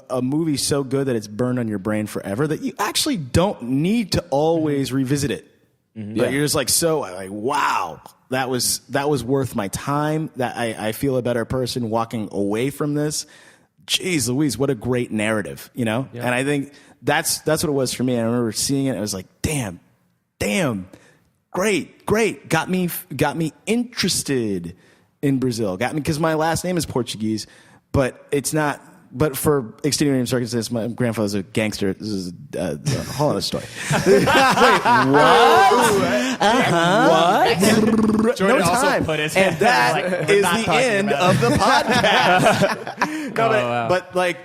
a movie so good that it's burned on your brain forever that you actually don't need to always revisit it. Mm-hmm. But you're just like, wow, that was worth my time. That I feel a better person walking away from this. Jeez Louise, what a great narrative, you know? Yeah. And I think that's what it was for me. I remember seeing it. I was like, damn, great. Got me interested in Brazil. Got me, because my last name is Portuguese, but it's not. But for extenuating circumstances, my grandfather's a gangster. This is a whole other story. Wait, what? What? Jordan no time. Also put his and that is the end of the podcast.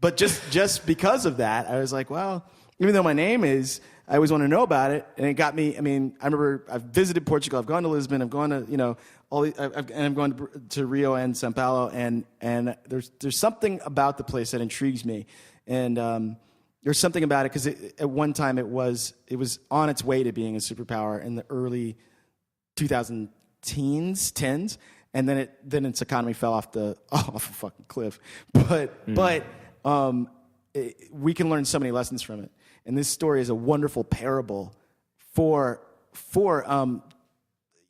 But just because of that, I was like, well, even though my name is, I always want to know about it, and it got me. I mean, I remember I've visited Portugal. I've gone to Lisbon. I've gone to I'm going to Rio and São Paulo, and there's something about the place that intrigues me, and there's something about it because at one time it was on its way to being a superpower in the early 2010s, and then its economy fell off a fucking cliff. But we can learn so many lessons from it, and this story is a wonderful parable for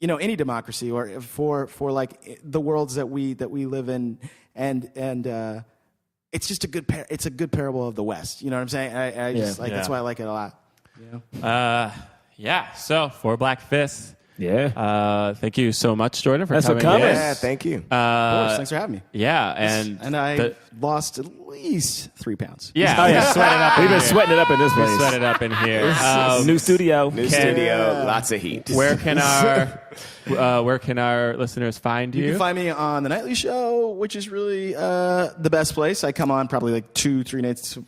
any democracy, or for like the worlds that we live in, and it's just a good parable of the West. You know what I'm saying? I just that's why I like it a lot. You know? So for Black Fist. Yeah. Thank you so much, Jordan, for coming. Yeah, thank you. Of course, thanks for having me. Yeah, and I lost at least 3 pounds. Yeah, we've been sweating it up in this place. Sweat it up in here. New studio, lots of heat. Where can our listeners find you? You can find me on The Nightly Show, which is really the best place. I come on probably like two nights a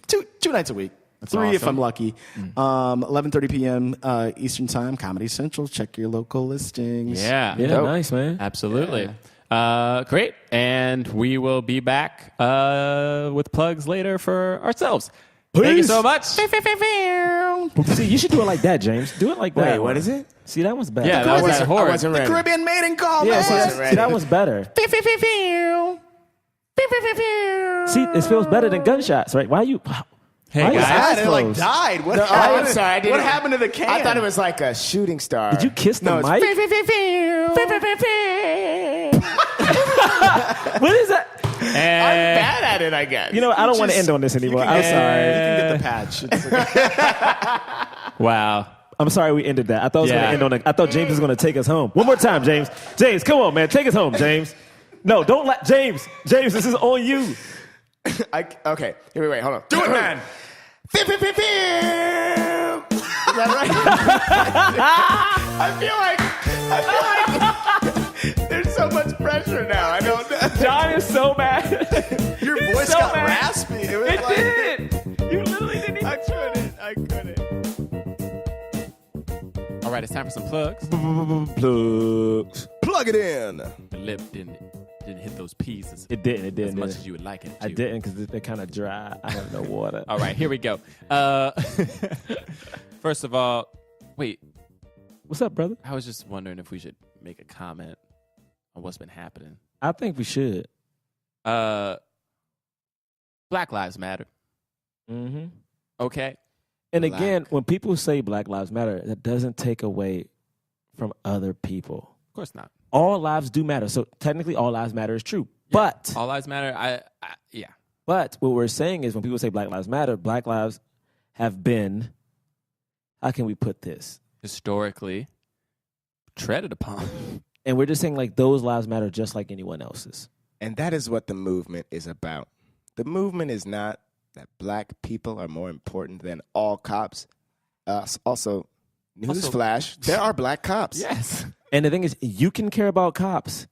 week. That's 3 awesome. if I'm lucky. 11:30 p.m. Eastern Time, Comedy Central. Check your local listings. Yeah. Nice, man. Absolutely. Yeah. Great. And we will be back with plugs later for ourselves. Peace. Thank you so much. See, you should do it like that, James. Do it like that. Wait, what is it? See, that one's better. Yeah, that was a horn. I wasn't ready. The Caribbean maiden call, Yeah, man. see, that one's better. See, it feels better than gunshots, right? Why are you... Hey, Why guys. eyes It like closed? died. What, I'm sorry. what happened to the can? I thought it was like a shooting star. Did you kiss the it's mic? What is that? bad at it, I guess. You know, I don't want to end on this anymore. I'm sorry. You can get the patch. It's like, Wow. I'm sorry we ended that. I thought it was going to end on I thought James was going to take us home. One more time, James. James, come on, man. Take us home, James. No, don't let James. James, this is on you. Okay. Here, wait. Hold on. do it, man. Is that right? I feel like there's so much pressure now. I don't know. John is so mad. Your voice so got mad. raspy. It was It like, did. You literally didn't even. I couldn't. All right, it's time for some plugs. Plugs. Plug it in. The lip didn't hit those P's as It didn't. as much as you would like it to. I didn't because they're kind of dry. I have no water. All right, here we go. First of all, wait, What's up, brother? I was just wondering if we should make a comment on what's been happening. I think we should. Black Lives Matter. Mm-hmm. Okay. And again, when people say Black Lives Matter, that doesn't take away from other people. Of course not. All lives do matter. So technically, all lives matter is true. Yeah. But All lives matter. Yeah. But what we're saying is when people say Black Lives Matter, Black lives have been, how can we put this? Historically treaded upon. And we're just saying like those lives matter just like anyone else's. And that is what the movement is about. The movement is not that black people are more important than all cops. Also, newsflash, there are black cops. Yes. And the thing is, you can care about cops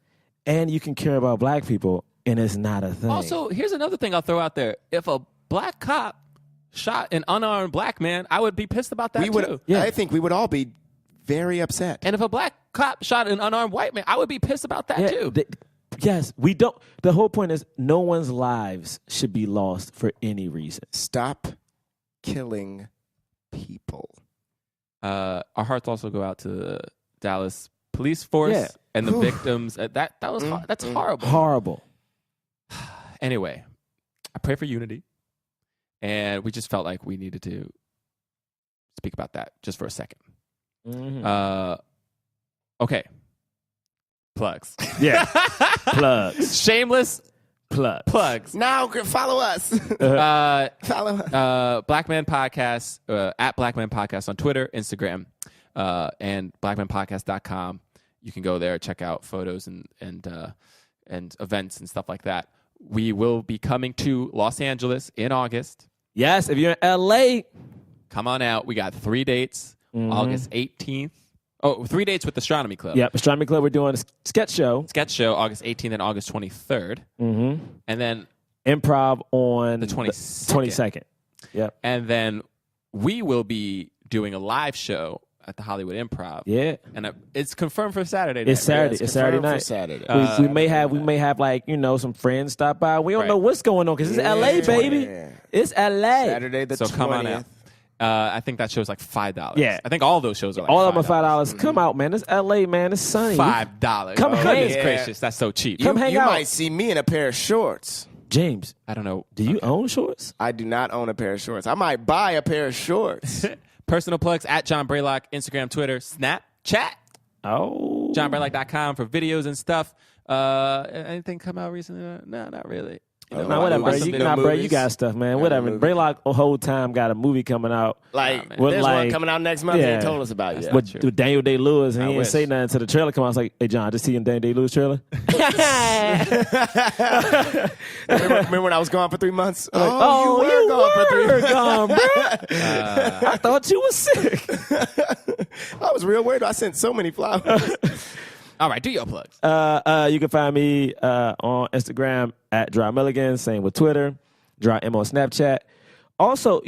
and you can care about black people, and it's not a thing. Also, here's another thing I'll throw out there. If a black cop shot an unarmed black man, I would be pissed about that too. Yeah. I think we would all be very upset. And if a black cop shot an unarmed white man, I would be pissed about that too. Yes, we don't. The whole point is no one's lives should be lost for any reason. Stop killing people. Our hearts also go out to the Dallas police force and the victims. That's horrible. Horrible. Anyway, I pray for unity, and we just felt like we needed to speak about that just for a second. Mm-hmm. Okay. Plugs. Yeah. Plugs. Shameless plugs. Now follow us. Follow us. Black Man Podcast, at Black Man Podcast on Twitter, Instagram, and blackmanpodcast.com. You can go there, check out photos and events and stuff like that. We will be coming to Los Angeles in August. Yes, if you're in LA, come on out. We got 3 dates. August 18th. Oh, 3 dates with Astronomy Club. Yep, Astronomy Club. We're doing a sketch show. Sketch show, August 18th and August 23rd. Mm-hmm. And then Improv on the 22nd. Yep. And then we will be doing a live show at the Hollywood Improv. Yeah. And it's confirmed for Saturday night. It's Saturday. It's It's Saturday confirmed for night. Saturday. We may have like, some friends stop by. We don't know what's going on because it's LA, baby. It's LA. Saturday the 20th. So come on out. I think that show's like $5. Yeah. I think all those shows are like All $5. of them are $5. Come out, man. It's LA, man. It's sunny. $5. Come hang. Goodness Yeah. gracious, that's so cheap. Come hang You out. might see me in a pair of shorts. James, I don't know. do you own shorts? I do not own a pair of shorts. I might buy a pair of shorts. Personal plugs at John Braylock, Instagram, Twitter, Snapchat. Oh. JohnBraylock.com for videos and stuff. Anything come out recently? No, not really. Nah, whatever, bro. watch some Bro, you movies. got stuff, man. Whatever. movie. Braylock the whole time got a movie coming out. Like, man. there's one like- coming out next month. He ain't told us about yet. With, true. with Daniel Day-Lewis, and he didn't wish. say nothing until the trailer come out. I was like, hey, John, just see in Daniel Day-Lewis trailer? Remember when I was gone for 3 months? you were gone for 3 months. Gone, bro. I thought you were sick. I was real worried. I sent so many flowers. All right, do your plugs. You can find me on Instagram at Jerah Milligan. Same with Twitter. Jerah M on Snapchat. Also,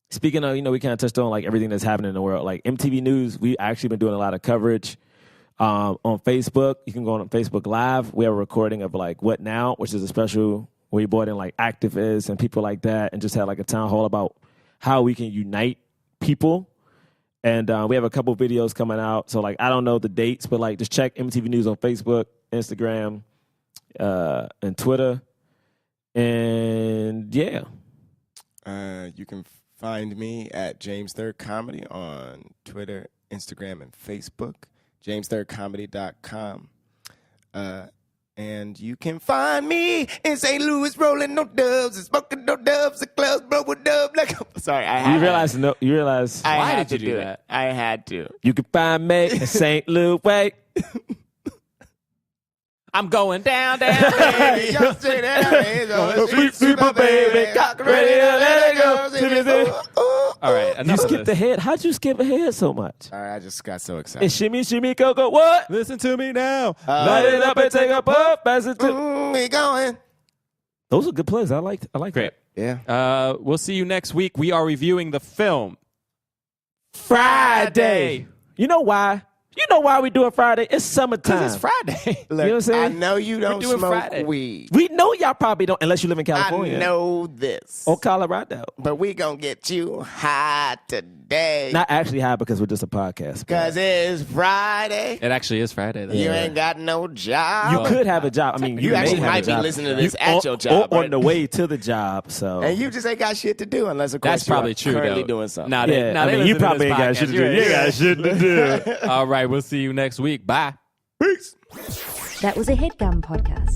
speaking of, we kind of touched on like everything that's happening in the world. Like MTV News, we actually been doing a lot of coverage on Facebook. You can go on Facebook Live. We have a recording of like What Now, which is a special where we brought in like activists and people like that, and just had like a town hall about how we can unite people. And we have a couple videos coming out. So, like, I don't know the dates, but, like, just check MTV News on Facebook, Instagram, and Twitter. And, yeah. You can find me at James Third Comedy on Twitter, Instagram, and Facebook. JamesThirdComedy.com. And you can find me in St. Louis rolling no dubs and smoking no dubs and clubs blow with dub. Sorry, I had You realize? No, you realize I Why had did to you do it. that? I had to. you can find me in St. Louis. Wait. I'm going down. Baby, y'all say that. Sweet, sweet, my baby, got ready to let it go. All right, You enough of skipped this. ahead. How'd you skip ahead so much? All right, I just got so excited. And shimmy, shimmy, go, what? Listen to me now. Light it up and take a puff. Pass it to. We going. Those are good plays. I like Great. Yeah. We'll see you next week. We are reviewing the film Friday. You know why? You know why we do it Friday? It's summertime. It's Friday. Look, You know what I'm saying? I know you don't doing smoke Friday. weed. We know y'all probably don't, unless you live in I California. know this. Or Colorado. But we gonna get you high today. Not actually high because we're just a podcast. Because it's Friday. It actually is Friday. Though. You ain't got no job. You could have a job. I mean, You may actually have a might be job. listening to this You- at your job, or on right? the way to the job. So And you just ain't got shit to do unless, of course, That's probably true. currently though. doing something. Nah, yeah, I mean, you probably ain't got shit to do. You ain't got shit to do. All right, we'll see you next week. Bye. Peace. That was a headgum podcast.